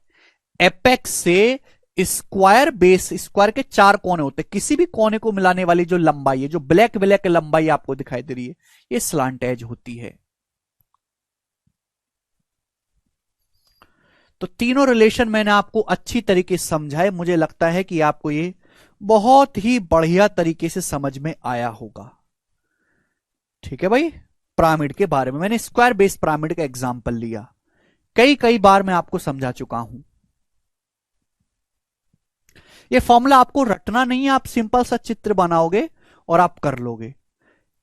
एपेक्स से स्क्वायर बेस, स्क्वायर के चार कोने होते हैं, किसी भी कोने को मिलाने वाली जो लंबाई है, जो ब्लैक ब्लैक लंबाई आपको दिखाई दे रही है, ये स्लांट एज होती है। तो तीनों रिलेशन मैंने आपको अच्छी तरीके से समझाए, मुझे लगता है कि आपको ये बहुत ही बढ़िया तरीके से समझ में आया होगा। ठीक है भाई, पिरामिड के बारे में मैंने स्क्वायर बेस पिरामिड का एग्जांपल लिया, कई कई बार मैं आपको समझा चुका हूं। ये फॉर्मूला आपको रटना नहीं है, आप सिंपल सा चित्र बनाओगे और आप कर लोगे।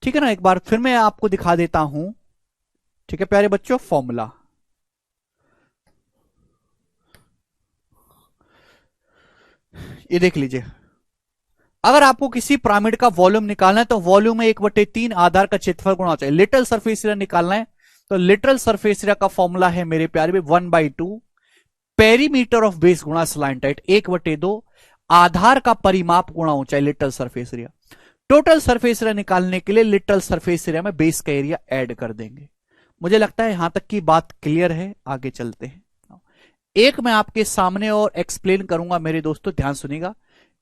ठीक है ना, एक बार फिर मैं आपको दिखा देता हूं। ठीक है प्यारे बच्चों, फॉर्मूला ये देख लीजिए। अगर आपको किसी पिरामिड का वॉल्यूम निकालना है तो वॉल्यूम में 1/3 आधार का क्षेत्रफल गुणा चाहिए। लिटरल सरफेस एरिया निकालना है तो लिटरल सरफेस एरिया का फॉर्मूला है मेरे प्यारे में 1/2 पेरीमीटर ऑफ बेस गुणा स्लांट हाइट, 1/2 आधार का परिमाप गुणा ऊंचाई literal surface area. Total surface area निकालने के लिए लिटरल सरफेस एरिया में बेस का एरिया ऐड कर देंगे। मुझे लगता है यहां तक की बात क्लियर है, आगे चलते हैं। एक मैं आपके सामने और एक्सप्लेन करूंगा मेरे दोस्तों, ध्यान सुनिएगा।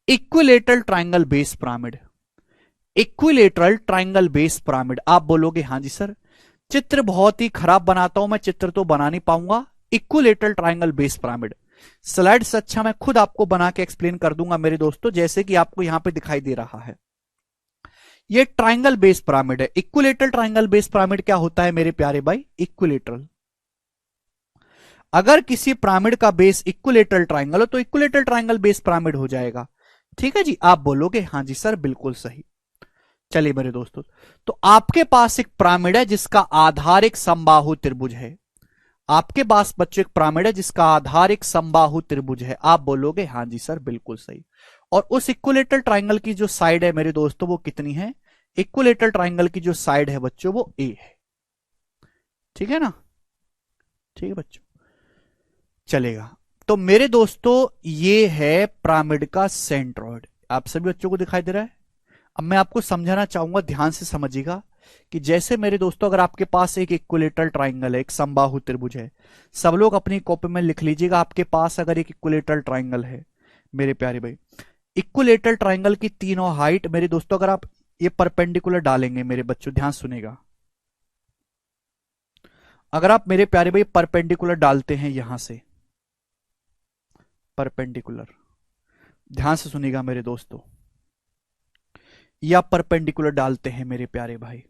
Equilateral triangle base pyramid, equilateral triangle base pyramid. आप बोलोगे हाँ जी सर चित्र बहुत ही खराब बनाता हूं मैं, चित्र तो बना नहीं पाऊंगा। Equilateral triangle base pyramid slides अच्छा मैं खुद आपको बना के एक्सप्लेन कर दूंगा मेरे दोस्तों, जैसे कि आपको यहां पे दिखाई दे रहा है। ये ट्राइंगल बेस पिरामिड है। इक्विलेटरल ट्राइंगल बेस पिरामिड क्या होता है मेरे प्यारे भाई, इक्विलेटरल। अगर किसी पिरामिड का बेस इक्विलेटरल ट्राइंगल हो तो इक्विलेटरल ट्राइंगल बेस पिरामिड हो जाएगा। ठीक है जी, आप बोलोगे हाँ जी सर बिल्कुल सही। चलिए मेरे दोस्तों, तो आपके पास एक पिरामिड है जिसका आधार एक समबाहु त्रिभुज है। आपके पास बच्चों एक पिरामिड है जिसका आधार एक समबाहु त्रिभुज है। आप बोलोगे हाँ जी सर बिल्कुल सही। और उस इक्विलेटरल ट्राइंगल की जो साइड है मेरे दोस्तों वो कितनी है, इक्विलेटरल ट्राइंगल की जो साइड है बच्चों वो ए है। ठीक है ना, ठीक है बच्चों, चलेगा। तो मेरे दोस्तों ये है पिरामिड का सेंट्रॉइड, आप सभी बच्चों को दिखाई दे रहा है। अब मैं आपको समझाना चाहूंगा, ध्यान से समझिएगा कि जैसे मेरे दोस्तों अगर आपके पास एक इक्विलेटरल ट्राइंगल है, एक समबाहु त्रिभुज है, सब लोग अपनी कॉपी में लिख लीजिएगा। आपके पास अगर एक इक्विलेटरल ट्राइंगल है मेरे प्यारे भाई, इक्विलेटरल ट्राइंगल की तीनों हाइट मेरे दोस्तों अगर आप ये परपेंडिकुलर डालेंगे मेरे बच्चों, ध्यान सुनेगा, अगर आप मेरे प्यारे भाई परपेंडिकुलर डालते हैं यहां से, परपेंडिकुलर, ध्यान से सुनिएगा मेरे दोस्तों, या परपेंडिकुलर डालते हैं मेरे प्यारे भाई,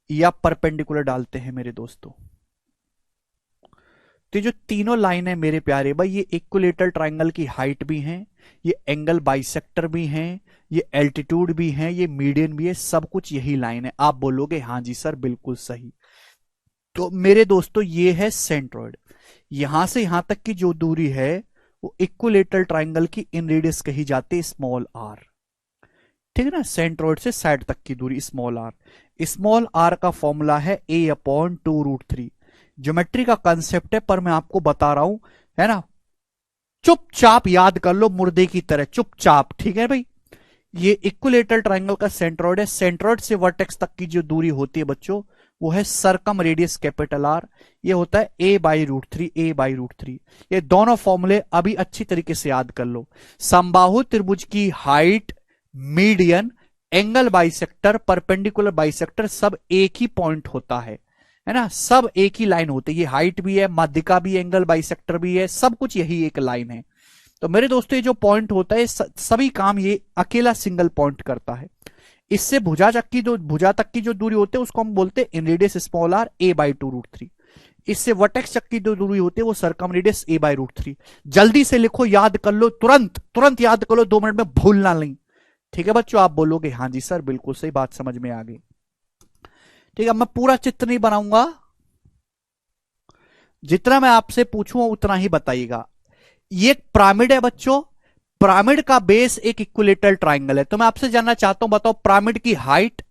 या परपेंडिकुलर डालते हैं मेरे दोस्तों, तो ये जो तीनों लाइन है मेरे प्यारे भाई, ये इक्विलेटरल ट्राइंगल की हाइट भी है, ये एंगल बाइसेक्टर भी है, ये एल्टीट्यूड भी है, ये मीडियन भी है, सब कुछ यही लाइन है। आप बोलोगे हाँ जी सर बिल्कुल सही। तो मेरे दोस्तों ये है सेंट्रोइड। यहां से यहां तक की जो दूरी है वो इक्विलेटरल ट्राइंगल की इन रेडियस कही जाती है स्मॉल आर। ठीक है ना, सेंट्रोइड से साइड तक की दूरी स्मॉल आर। स्मॉल आर का फॉर्मूला है a/2√3। ज्योमेट्री का कंसेप्ट है पर मैं आपको बता रहा हूं, है ना, चुपचाप याद कर लो मुर्दे की तरह, चुपचाप। ठीक है भाई, ये इक्विलेटरल ट्राइंगल का सेंट्रोइड है। सेंट्रोइड से वर्टेक्स तक की जो दूरी होती है बच्चों वो है सरकम रेडियस कैपिटल आर। ये होता है a/√3। ये दोनों फॉर्मूले अभी अच्छी तरीके से याद कर लो। समबाहु त्रिभुज की height, median, angle bisector, perpendicular bisector सब एक ही पॉइंट होता है ना, सब एक ही लाइन होती है। ये हाइट भी है, माध्यिका भी, एंगल बाइसेक्टर भी है, सब कुछ यही एक लाइन है। तो मेरे दोस्तों ये जो पॉइंट होता है सभी काम ये अकेला सिंगल पॉइंट करता है। इससे भुजा तक की जो दूरी होती है उसको हम बोलते हैं इन रेडियस स्मॉल आर a/2√3। इससे वर्टेक्स तक की जो दूरी होती है वो सरकम रेडियस a/√3। जल्दी से लिखो, याद कर लो, तुरंत याद कर लो, 2 मिनट में भूलना नहीं। ठीक है बच्चों, आप बोलोगे हाँ जी सर बिल्कुल सही, बात समझ में आ गई। ठीक है, मैं पूरा चित्र नहीं बनाऊंगा, जितना मैं आपसे पूछूंगा उतना ही बताइएगा। ये एक पिरामिड है बच्चों, पिरामिड का बेस एक इक्विलेटरल ट्राइंगल है। तो मैं आपसे जानना चाहता हूं, बताओ पिरामिड की हाइट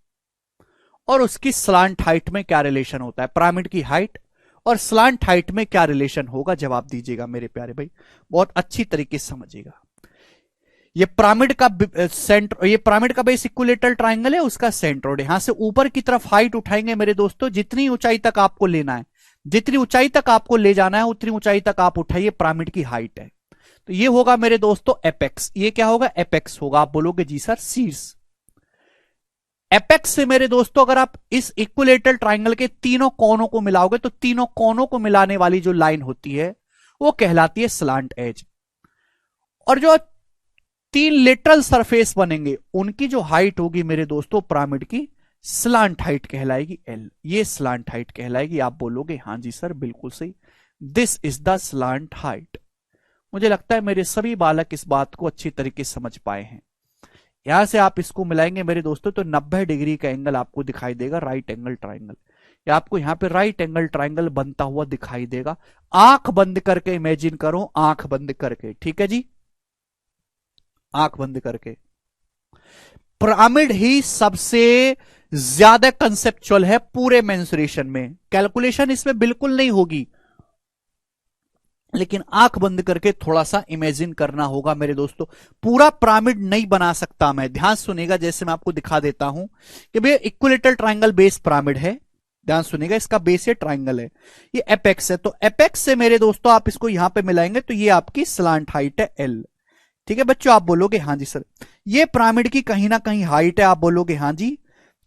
और उसकी स्लांट हाइट में क्या रिलेशन होता है। पिरामिड की हाइट और स्लांट हाइट में क्या रिलेशन होगा, जवाब दीजिएगा मेरे प्यारे भाई, बहुत अच्छी तरीके से समझिएगा। ये पिरामिड का बेस इक्विलेटरल ट्राइंगल है, उसका सेंट्रोइड। यहां से ऊपर की तरफ हाइट उठाएंगे मेरे दोस्तों, जितनी ऊंचाई तक आपको लेना है, जितनी ऊंचाई तक आपको ले जाना है उतनी ऊंचाई तक आप उठाइए, पिरामिड की हाइट है। तो ये होगा मेरे दोस्तों एपेक्स। ये क्या होगा, एपेक्स होगा। आप बोलोगे जी सर शीर्ष। एपेक्स से मेरे दोस्तों अगर आप इस इक्विलेटरल ट्राइंगल के तीनों कोनों को मिलाओगे तो तीनों कोनों को मिलाने वाली जो लाइन होती है वो कहलाती है स्लांट एज। और जो 3 लेटरल सरफेस बनेंगे उनकी जो हाइट होगी मेरे दोस्तों पिरामिड की, स्लांट हाइट कहलाएगी एल। ये स्लांट हाइट कहलाएगी। आप बोलोगे हाँ जी सर बिल्कुल सही, this is the slant height. मुझे लगता है मेरे सभी बालक इस बात को अच्छी तरीके से समझ पाए हैं। यहां से आप इसको मिलाएंगे मेरे दोस्तों तो 90 डिग्री का एंगल आपको दिखाई देगा, राइट एंगल ट्राइंगल। या आपको यहां पे राइट एंगल ट्राइंगल बनता हुआ दिखाई देगा। आंख बंद करके इमेजिन करो, आंख बंद करके, ठीक है जी, आंख बंद करके। पिरामिड ही सबसे ज्यादा कंसेप्चुअल है पूरे मेंसुरेशन में, कैलकुलेशन इसमें बिल्कुल नहीं होगी, लेकिन आंख बंद करके थोड़ा सा इमेजिन करना होगा मेरे दोस्तों। पूरा पिरामिड नहीं बना सकता मैं, ध्यान सुनेगा, जैसे मैं आपको दिखा देता हूं कि भैया इक्विलेटरल ट्राइंगल बेस पिरामिड है, ध्यान सुनेगा, इसका बेस ये ट्राइंगल है, ये एपेक्स है। तो एपेक्स से मेरे दोस्तों आप इसको यहां पे मिलाएंगे तो ये आपकी स्लांट हाइट है एल। ठीक है बच्चों, आप बोलोगे हाँ जी सर। ये पिरामिड की कहीं ना कहीं हाइट है, आप बोलोगे हाँ जी।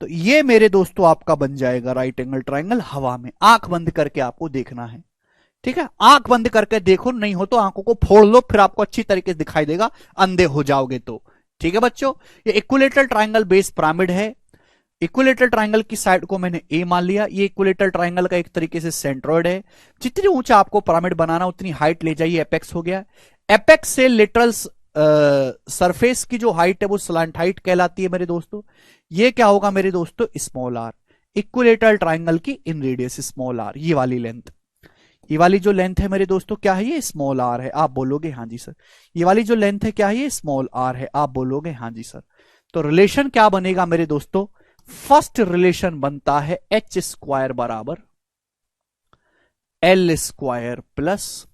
तो ये मेरे दोस्तों आपका बन जाएगा राइट एंगल ट्राइंगल हवा में। आंख बंद करके आपको देखना है, ठीक है, आंख बंद करके देखो, नहीं हो तो आंखों को फोड़ लो, फिर आपको अच्छी तरीके से दिखाई देगा, अंधे हो जाओगे तो। ठीक है बच्चों, ये इक्विलेटरल ट्राइंगल बेस पिरामिड है। इक्विलेटरल ट्राइंगल की साइड को मैंने ए मान लिया। ये इक्विलेटरल ट्राइंगल का एक तरीके से सेंट्रोइड है। जितनी ऊंचा आपको पिरामिड बनाना उतनी हाइट ले जाइए, एपेक्स हो गया। एपेक्स से लेटरल सरफेस की जो हाइट है वो स्लांट हाइट कहलाती है मेरे दोस्तों। ये क्या होगा मेरे दोस्तों, स्मॉल आर। इक्विलेटरल ट्राइंगल की इन रेडियस स्मॉल आर, ये वाली लेंथ, ये वाली जो लेंथ है मेरे दोस्तों क्या है, ये स्मॉल आर है। आप बोलोगे हाँ जी सर। ये वाली जो लेंथ है क्या है, ये स्मॉल आर है। आप बोलोगे हाँ जी सर। तो रिलेशन क्या बनेगा मेरे दोस्तों, फर्स्ट रिलेशन बनता है एच स्क्वायर बराबर L square plus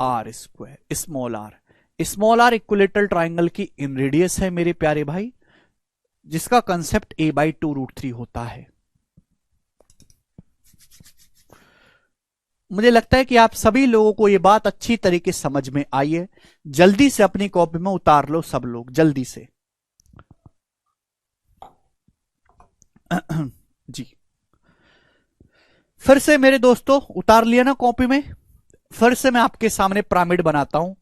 R square, small R. Small R equilateral triangle की इन रेडियस है मेरे प्यारे भाई, जिसका कंसेप्ट a/2√3 होता है। मुझे लगता है कि आप सभी लोगों को यह बात अच्छी तरीके से समझ में आई है। जल्दी से अपनी कॉपी में उतार लो सब लोग, जल्दी से जी। फिर से मेरे दोस्तों उतार लिया ना कॉपी में। फिर से मैं आपके सामने पिरामिड बनाता हूं।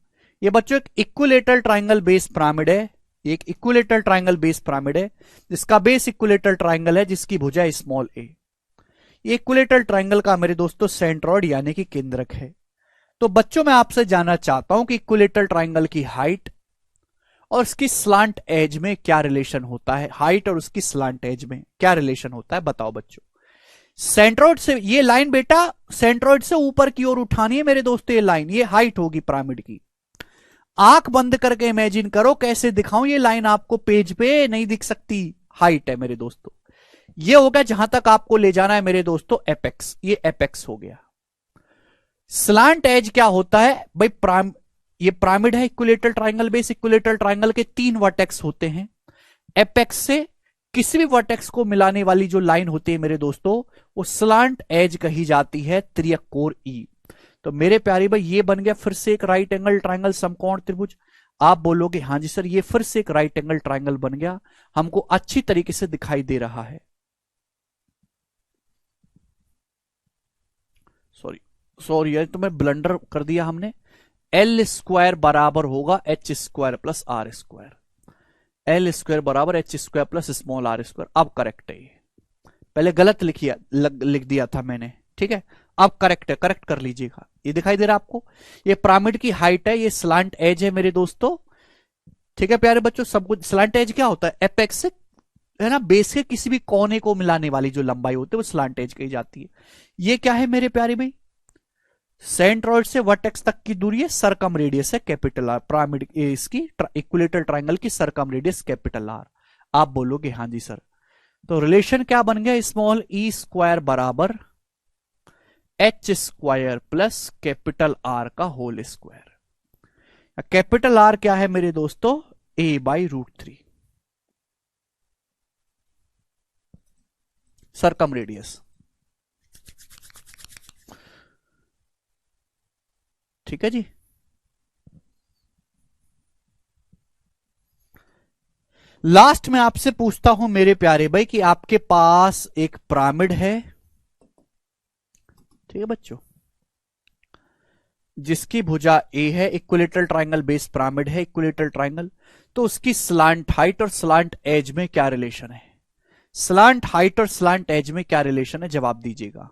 ये बच्चों एक इक्विलेटरल ट्राइंगल बेस पिरामिड है, एक इक्विलेटरल ट्राइंगल बेस पिरामिड है जिसका बेस इक्विलेटरल ट्राइंगल है, जिसकी भुजा स्मॉल ए। ये इक्विलेटरल ट्रायंगल का मेरे दोस्तों सेंट्रॉइड यानी कि केंद्रक है। तो बच्चों मैं आपसे जानना चाहता हूं कि इक्विलेटरल ट्रायंगल की हाइट और उसकी स्लांट एज में क्या रिलेशन होता है। हाइट और उसकी स्लांट एज में क्या रिलेशन होता है बताओ बच्चों। सेंट्रॉइड से ये लाइन बेटा सेंट्रॉइड से ऊपर की ओर उठानी है मेरे दोस्तों। ये लाइन ये हाइट होगी पिरामिड की। आंख बंद करके इमेजिन करो कैसे दिखाऊं ये लाइन आपको, पेज पे नहीं दिख सकती। हाइट है मेरे दोस्तों। ये हो गया जहां तक आपको ले जाना है मेरे दोस्तों एपेक्स। ये एपेक्स हो गया। स्लांट एज क्या होता है भाई? ये पिरामिड है equilateral triangle base. Equilateral triangle के 3 वर्टेक्स होते हैं। एपेक्स से किसी भी वर्टेक्स को मिलाने वाली जो लाइन होती है मेरे दोस्तों वो स्लांट एज कही जाती है, त्रियकोर ई। तो मेरे प्यारे भाई ये बन गया फिर से एक राइट एंगल ट्रायंगल समकोण त्रिभुज। आप बोलोगे हाँ जी सर ये फिर से एक राइट एंगल ट्रायंगल बन गया, हमको अच्छी तरीके से दिखाई दे रहा है। सॉरी यार तो मैं ब्लंडर कर दिया हमने। एल स्क्वायर बराबर होगा H square plus R square. L square बराबर H square plus small R square. अब करेक्ट है। ये पहले गलत लिख दिया था मैंने, ठीक है। अब करेक्ट है, करेक्ट कर लीजिएगा। ये दिखाई दे रहा है आपको? ये पिरामिड की हाइट है, ये स्लांट एज है मेरे दोस्तों, ठीक है प्यारे बच्चों। सब कुछ स्लांट एज क्या होता है? एपेक्स है ना, बेस के किसी भी कोने को मिलाने वाली जो लंबाई होती है वो स्लांट एज कही जाती है। ये क्या है मेरे प्यारे भाई? सेंट्रॉइड से वर्टेक्स तक की दूरी है, सरकम रेडियस है कैपिटल आर। पिरामिड इसकी इक्विलेटरल ट्रायंगल की सरकम रेडियस कैपिटल आर। आप बोलोगे हाँ जी सर। तो रिलेशन क्या बन गया? स्मॉल ई स्क्वायर बराबर H square plus capital R का होल स्क्वायर। कैपिटल आर क्या है मेरे दोस्तों? a/√3 सरकम रेडियस, ठीक है जी। लास्ट में आपसे पूछता हूं मेरे प्यारे भाई कि आपके पास एक पिरामिड है, ठीक है बच्चों, जिसकी भुजा ए है, इक्विलेटरल ट्रायंगल बेस पिरामिड है, इक्विलेटरल ट्रायंगल। तो उसकी स्लांट हाइट और स्लांट एज में क्या रिलेशन है? स्लांट हाइट और स्लांट एज में क्या रिलेशन है? जवाब दीजिएगा।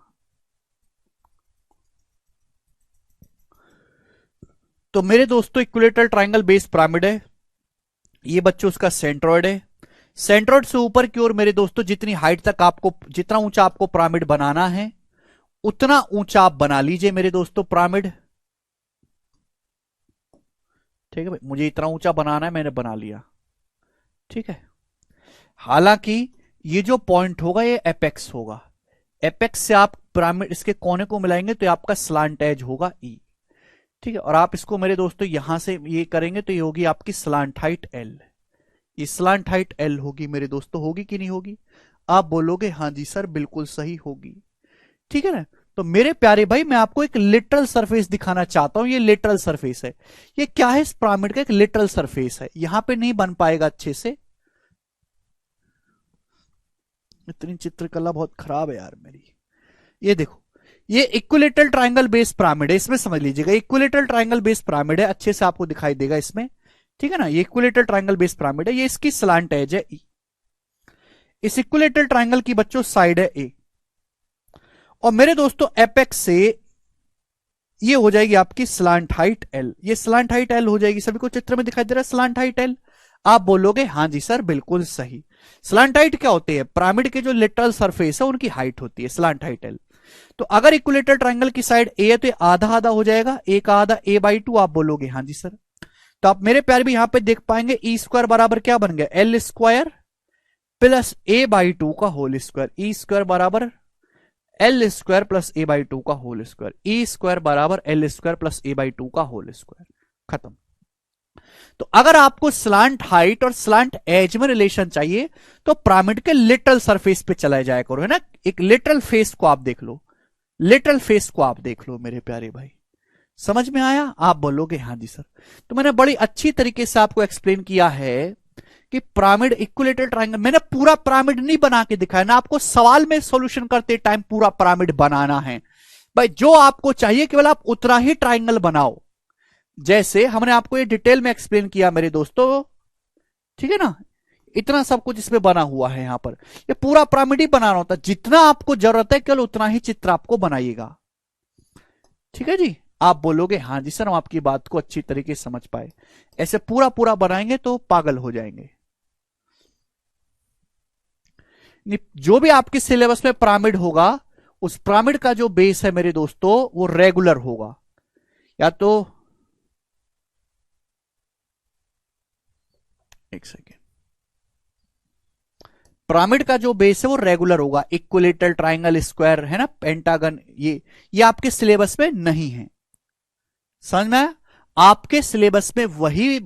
तो मेरे दोस्तों इक्विलेटरल ट्रायंगल बेस पिरामिड है, ये बच्चों उसका सेंट्रॉइड है। सेंट्रॉइड से ऊपर की ओर मेरे दोस्तों जितनी हाइट तक आपको, जितना ऊंचा आपको पिरामिड बनाना है उतना ऊंचा आप बना लीजिए मेरे दोस्तों पिरामिड, ठीक है भाई। मुझे इतना ऊंचा बनाना है, मैंने बना लिया, ठीक है। हालांकि ये जो पॉइंट होगा ये एपेक्स होगा। एपेक्स से आप पिरामिड इसके कोने को मिलाएंगे तो आपका स्लांट एज होगा ई, ठीक है। और आप इसको मेरे दोस्तों यहां से ये करेंगे तो ये होगी आपकी स्लांट हाइट एल। ये स्लांट हाइट एल होगी मेरे दोस्तों, होगी कि नहीं होगी? आप बोलोगे हाँ जी सर बिल्कुल सही होगी, ठीक है ना। तो मेरे प्यारे भाई मैं आपको एक लिटरल सरफेस दिखाना चाहता हूं। ये लिटरल सरफेस है। ये क्या है? इस पिरामिड का एक लिटरल सरफेस है। यहां पे नहीं बन पाएगा अच्छे से, इतनी चित्रकला बहुत खराब है यार मेरी। ये देखो, ये इक्विलेटरल ट्रायंगल बेस पिरामिड है, इसमें समझ लीजिएगा। इक्विलेटरल ट्रायंगल बेस पिरामिड है, अच्छे से आपको दिखाई देगा इसमें, ठीक है ना। ये इक्विलेटरल ट्रायंगल बेस पिरामिड है, ये इसकी स्लांट एज है ई। इस इक्विलेटरल ट्रायंगल की बच्चों साइड है ए, और मेरे दोस्तों एपेक्स से ये हो जाएगी आपकी स्लांट हाइट एल। ये स्लांट हाइट एल हो जाएगी, सभी को चित्र में दिखाई दे रहा है स्लांट हाइट एल। आप बोलोगे हाँ जी सर बिल्कुल सही। स्लांट हाइट क्या होती है? पिरामिड के जो लिटरल सरफेस है उनकी हाइट होती है स्लांट हाइट एल। तो अगर इक्विलेटरल ट्रायंगल की साइड ए है तो ये आधा आधा हो जाएगा, ए का आधा a/2। आप बोलोगे हाँ जी सर। तो आप मेरे प्यारे भी यहां पे देख पाएंगे ई स्क्वायर बराबर क्या बन गया? एल स्क्वायर प्लस a/2 का होल स्क्वायर। ई स्क्वायर बराबर एल स्क्वायर प्लस a/2 का होल स्क्वायर। ई स्क्वायर बराबर एल स्क्वायर प्लस a/2 का होल स्क्वायर। खत्म। तो अगर आपको स्लांट हाइट और स्लांट एज में रिलेशन चाहिए तो पिरामिड के लिटरल सरफेस पे चला जाया करो, है ना। एक लिटरल फेस को आप देख लो, लिटरल फेस को आप देख लो मेरे प्यारे भाई। समझ में आया? आप बोलोगे हाँ जी सर। तो मैंने बड़ी अच्छी तरीके से आपको एक्सप्लेन किया है कि पिरामिड इक्विलेटरल ट्रायंगल, मैंने पूरा पिरामिड नहीं बना के दिखाया ना आपको, सवाल में सॉल्यूशन करते टाइम पूरा पिरामिड बनाना है भाई। जो आपको चाहिए केवल आप उतना ही ट्रायंगल बनाओ, जैसे हमने आपको ये डिटेल में एक्सप्लेन किया मेरे दोस्तों, ठीक है ना। इतना सब कुछ इसमें बना हुआ है। यहां पर ये पूरा पिरामिड ही बनाना होता है, जितना आपको जरूरत है केवल उतना ही चित्र आपको बनाइएगा। ठीक है जी, आप बोलोगे हाँ जी सर हम आपकी बात को अच्छी तरीके से समझ पाए। ऐसे पूरा पूरा बनाएंगे तो पागल हो जाएंगे। जो भी आपके सिलेबस में पिरामिड होगा उस पिरामिड का जो बेस है मेरे दोस्तों वो रेगुलर होगा, या तो एक सेकेंड, पिरामिड का जो बेस है वो रेगुलर होगा, इक्विलेटरल, ट्राइंगल, स्क्वायर है ना, पेंटागन, ये आपके सिलेबस में नहीं है। समझ में आया? आपके सिलेबस में वही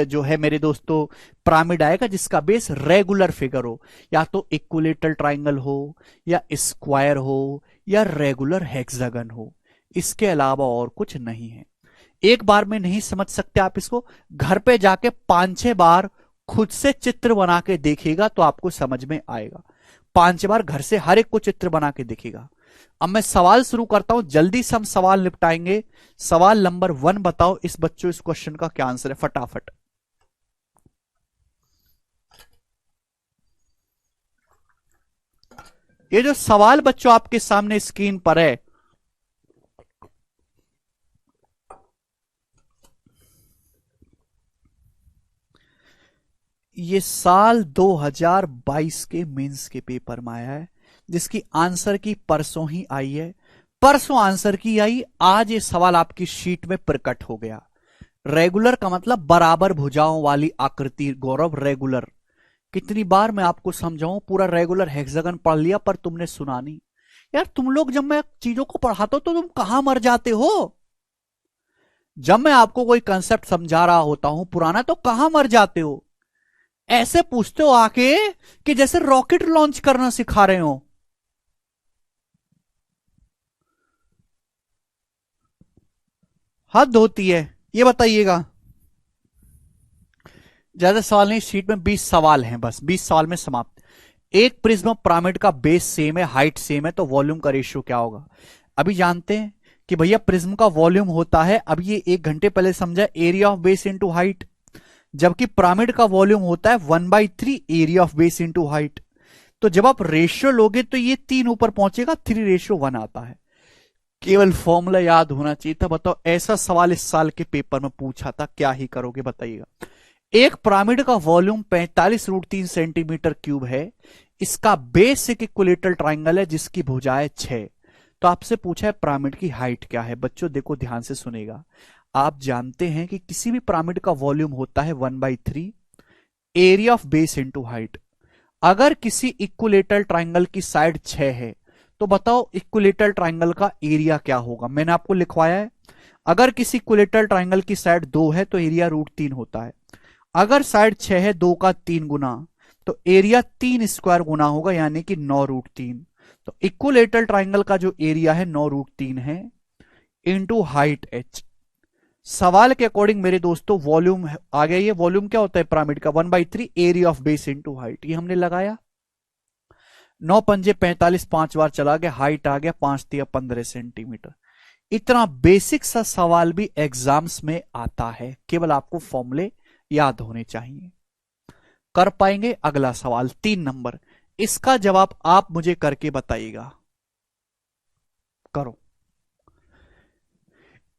जो है मेरे दोस्तों पिरामिड आएगा जिसका बेस रेगुलर फिगर हो, या तो इक्विलेटरल ट्राइंगल हो या स्क्वायर हो या रेगुलर हेक्सागन हो, इसके अलावा और कुछ नहीं है। एक बार में नहीं समझ सकते आप इसको, घर पे जाके 5-6 बार खुद से चित्र बना के देखिएगा तो आपको समझ में आएगा। 5 बार घर से हर एक को चित्र बना के देखिएगा। अब मैं सवाल शुरू करता हूं, जल्दी से हम सवाल निपटाएंगे। सवाल नंबर 1 बताओ इस बच्चों इस क्वेश्चन का क्या आंसर है फटाफट। ये जो सवाल बच्चों आपके सामने स्क्रीन पर है, ये साल 2022 के मेंस के पेपर में आया है, जिसकी आंसर की परसों ही आई है। परसों आंसर की आई, आज ये सवाल आपकी शीट में प्रकट हो गया। रेगुलर का मतलब बराबर भुजाओं वाली आकृति। गौरव रेगुलर, कितनी बार मैं आपको समझाऊं, पूरा रेगुलर हेक्सागन पढ़ लिया पर तुमने सुना नहीं। यार तुम लोग जब मैं चीजों को पढ़ाता हूं तो तुम कहां मर जाते हो? जब मैं आपको कोई कंसेप्ट समझा रहा होता हूं पुराना तो कहां मर जाते हो? ऐसे पूछते हो आके कि जैसे रॉकेट लॉन्च करना सिखा रहे हो। हद होती है, ये बताइएगा। ज्यादा सवाल नहीं, शीट में 20 सवाल हैं, बस 20 सवाल में समाप्त। एक प्रिज्म पिरामिड का बेस सेम है, हाइट सेम है, तो वॉल्यूम का रेशियो क्या होगा? अभी जानते हैं कि भैया प्रिज्म का वॉल्यूम होता है, अब ये 1 घंटे पहले समझा, area of base into height, जबकि पिरामिड का वॉल्यूम होता है 1/3 area of base into height. तो जब आप रेशियो लोगे तो ये 3 ऊपर पहुंचेगा, 3:1 आता है। केवल फॉर्मूला याद होना चाहिए था। बताओ ऐसा सवाल इस साल के पेपर में पूछा था, क्या ही करोगे बताइएगा। एक पिरामिड का वॉल्यूम 45√3 सेंटीमीटर क्यूब है, इसका बेस एक इक्विलेटरल ट्राइंगल है जिसकी भुजाएं 6। तो आपसे पूछा है पिरामिड की हाइट क्या है। बच्चों देखो ध्यान से सुनेगा, आप जानते हैं कि किसी भी पिरामिड का वॉल्यूम होता है 1/3 area of base into height. अगर किसी इक्विलेटरल ट्राइंगल की साइड 6 है तो बताओ इक्विलेटरल ट्राइंगल का एरिया क्या होगा? मैंने आपको लिखवाया है, अगर किसी इक्विलेटरल ट्राइंगल की साइड 2 है तो एरिया √3 होता है। अगर साइड 6 है 2 का 3 गुना, तो एरिया 3 स्क्वायर गुना होगा, यानी कि 9√3। तो इक्विलेटरल ट्राइंगल का जो एरिया है 9√3 है इंटू हाइट h। सवाल के अकॉर्डिंग मेरे दोस्तों वॉल्यूम आ गया। ये वॉल्यूम क्या होता है पिरामिड का? 1/3 area of base into height. ये हमने लगाया, 9 पंजे 45, 5 बार चला गया, हाइट आ गया 5 15 सेंटीमीटर। इतना बेसिक सा सवाल भी एग्जाम्स में आता है, केवल आपको फॉर्मूले याद होने चाहिए। कर पाएंगे? अगला सवाल 3 नंबर, इसका जवाब आप मुझे करके बताइएगा। करो।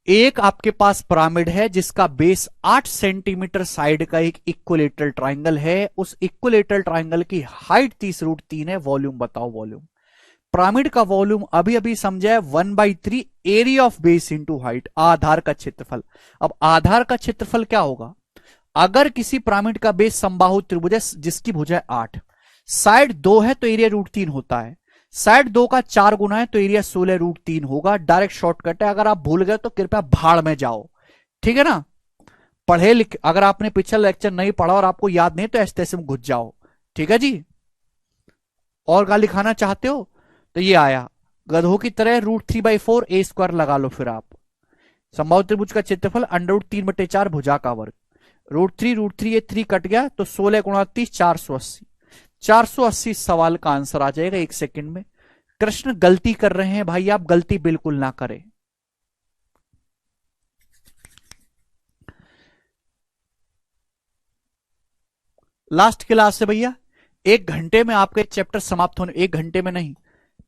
एक आपके पास पिरामिड है जिसका बेस 8 सेंटीमीटर साइड का एक इक्विलेटरल ट्राइंगल है, उस इक्विलेटरल ट्राइंगल की हाइट 30√3 है। वॉल्यूम बताओ। वॉल्यूम, पिरामिड का वॉल्यूम अभी अभी समझा है 1/3 area of base into height, आधार का क्षेत्रफल। अब आधार का क्षेत्रफल क्या होगा? अगर किसी पिरामिड का बेस समबाहु त्रिभुज है जिसकी भुजा 8, साइड 2 है तो एरिया √3 होता है, साइड 2 का 4 गुना है तो एरिया 16√3 होगा। डायरेक्ट शॉर्टकट है, अगर आप भूल गए तो कृपया भाड़ में जाओ, ठीक है ना। पढ़े लिख, अगर आपने पिछला लेक्चर नहीं पढ़ा और आपको याद नहीं तो ऐसे में घुस जाओ, ठीक है जी। और गाली खाना चाहते हो तो ये आया गधों की तरह √3/4 a स्क्वायर लगा लो। फिर आप समबाहु त्रिभुज का क्षेत्रफल √3/4 भुजा का वर्ग, √3 ये 3 कट गया तो 16 गुणा 30 480। 480 सवाल का आंसर आ जाएगा 1 सेकंड में। कृष्ण गलती कर रहे हैं भाई, आप गलती बिल्कुल ना करें। लास्ट क्लास है भैया, 1 घंटे में आपका चैप्टर समाप्त होने, 1 घंटे में नहीं,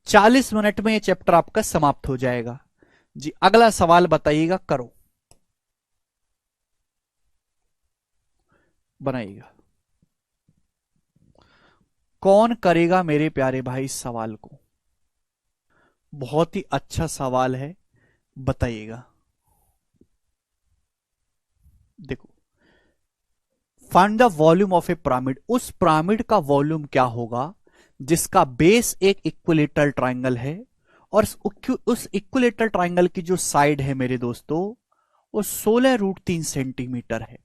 40 मिनट में ये चैप्टर आपका समाप्त हो जाएगा जी। अगला सवाल बताइएगा, करो, बनाइएगा। कौन करेगा मेरे प्यारे भाई इस सवाल को? बहुत ही अच्छा सवाल है, बताइएगा। देखो, find the volume of A pyramid. उस पिरामिड का वॉल्यूम क्या होगा जिसका बेस एक इक्विलेटरल ट्राइंगल है और उस इक्विलेटरल ट्राइंगल की जो साइड है मेरे दोस्तों वो 16√3 सेंटीमीटर है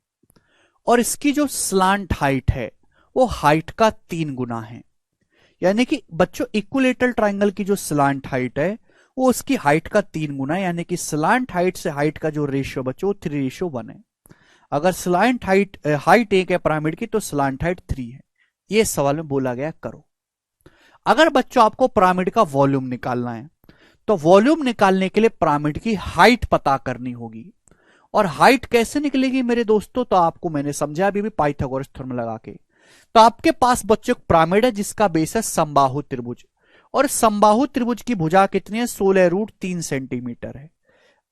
और इसकी जो स्लांट हाइट है वो हाइट का 3 गुना है। यानी कि बच्चों इक्विलेटरल ट्राइंगल की जो स्लांट हाइट है वो उसकी हाइट का 3 गुना है, यानी कि स्लांट हाइट से हाइट का जो रेशियो बच्चों 3:1 है। अगर स्लांट हाइट 1 है पिरामिड की तो स्लांट हाइट 3 है। ये सवाल में बोला गया, करो। अगर बच्चों आपको पिरामिड का वॉल्यूम निकालना है तो वॉल्यूम निकालने के लिए पिरामिड की हाइट पता करनी होगी। और हाइट कैसे निकलेगी मेरे दोस्तों, तो आपको मैंने समझा अभी भी पाइथागोरस थ्योरम लगा के। तो आपके पास बच्चों पिरामिड है जिसका बेस है समबाहु त्रिभुज और समबाहु त्रिभुज की भुजा कितनी है, 16√3 सेंटीमीटर है।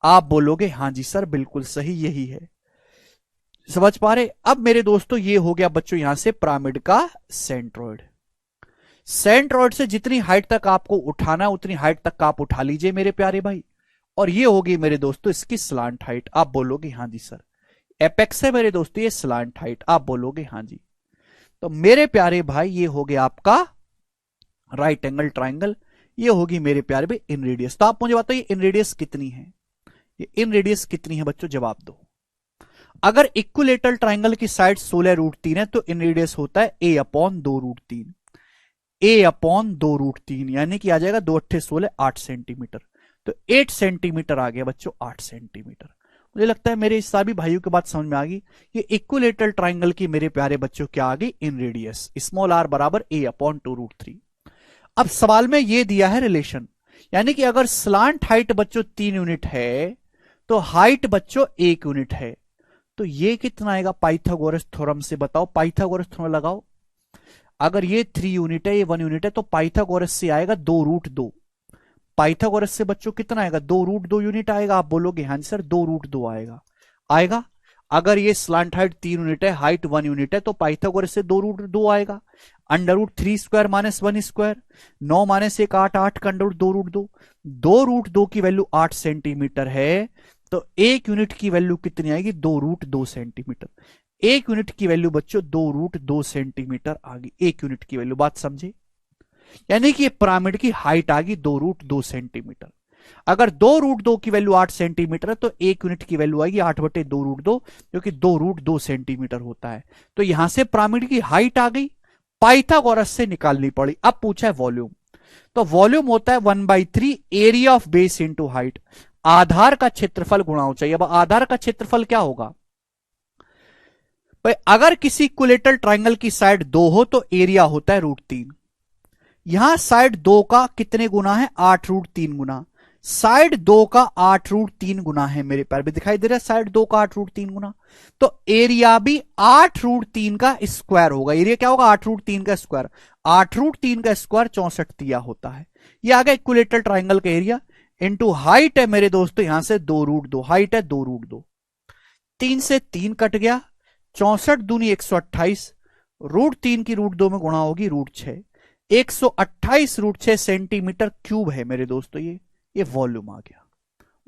आप बोलोगे हाँ जी सर बिल्कुल सही यही है, समझ पा रहे। अब मेरे दोस्तों ये हो गया बच्चों यहां से पिरामिड का सेंट्रोइड। सेंट्रोइड से जितनी हाइट तक आपको उठाना उतनी हाइट तक आप उठा लीजिए मेरे प्यारे भाई। और ये होगी मेरे दोस्तों इसकी स्लांट हाइट। आप बोलोगे हाँ जी सर। एपेक्स है मेरे दोस्तों ये स्लांट हाइट। आप बोलोगे हाँ जी। तो मेरे प्यारे भाई ये हो गया आपका राइट एंगल ट्राइंगल। ये होगी मेरे प्यारे भाई इन रेडियस। तो आप मुझे बताइए इन रेडियस कितनी है, ये इन रेडियस कितनी है बच्चों, जवाब दो। अगर इक्विलेटरल ट्राइंगल की साइड 16√3 है तो इन रेडियस होता है a/2√3। a/2√3 यानी कि आ जाएगा 2 8 16 8 सेंटीमीटर। तो 8 सेंटीमीटर आ गया बच्चों, 8 सेंटीमीटर। मुझे लगता है मेरे सभी भाइयों की बात समझ में आ गई। ये इक्विलेटरल ट्राइंगल की मेरे प्यारे बच्चों क्या आ गई, इन रेडियस स्मॉल r बराबर a/2√3। अब सवाल में ये दिया है रिलेशन, यानी कि अगर स्लांट हाइट बच्चों 3 यूनिट है तो हाइट बच्चों 1 यूनिट है। तो ये कितना आएगा पाइथागोरस थ्योरम से बताओ, पाइथागोरस थ्योरम लगाओ। अगर ये 3 यूनिट है ये 1 यूनिट है तो पाइथागोरस से आएगा 2√2। पाइथागोरस से बच्चों कितना आएगा, 2√2 यूनिट आएगा। आप बोलोगे हाँ जी सर 2√2 आएगा, आएगा। अगर ये स्लांट हाइट 3 यूनिट है हाइट 1 यूनिट है तो पाइथागोरस से 2√2 आएगा। √3 स्क्वायर माइनस 1 स्क्वायर, 9 माइनस 1 8, 8 का √2, 2√2 की वैल्यू 8 सेंटीमीटर है तो 1 यूनिट की वैल्यू कितनी आएगी, 2√2 सेंटीमीटर। 1 यूनिट की वैल्यू बच्चों 2√2 सेंटीमीटर आ गई, 1 यूनिट की वैल्यू। बात समझे, यानी कि पिरामिड की हाइट आ गई 2√2 सेंटीमीटर। अगर 2√2 की वैल्यू 8 सेंटीमीटर है तो 1 यूनिट की वैल्यू आएगी 8/2√2 जो कि 2√2 सेंटीमीटर होता है। तो यहां से पिरामिड की हाइट आ गई, पाइथागोरस से निकालनी पड़ी। अब पूछा है वॉल्यूम, तो वॉल्यूम होता है 1/3 area of base into height. आधार का क्षेत्रफल गुणा चाहिए। अब आधार का क्षेत्रफल क्या होगा भाई, अगर किसी इक्विलेटरल ट्राइंगल की साइड 2 हो तो एरिया होता है √3। यहां साइड 2 का कितने गुना है, 8√3 गुना। साइड 2 का 8√3 गुना है मेरे पैर भी दिखाई दे रहा है, साइड 2 का 8√3 गुना। तो एरिया भी 8√3 का स्क्वायर होगा। एरिया क्या होगा, 8√3 का स्क्वायर। 8√3 का स्क्वायर 64 तिया होता है। ये आ गया इक्विलेटरल ट्राइंगल का एरिया। इंटू हाइट है मेरे दोस्तों यहां से 2√2, हाइट है 2√2। 3 से 3 कट गया, 64 दूनी 128, √3 की √2 में गुणा होगी √6। 128 √6 सेंटीमीटर क्यूब है मेरे दोस्तों ये वॉल्यूम आ गया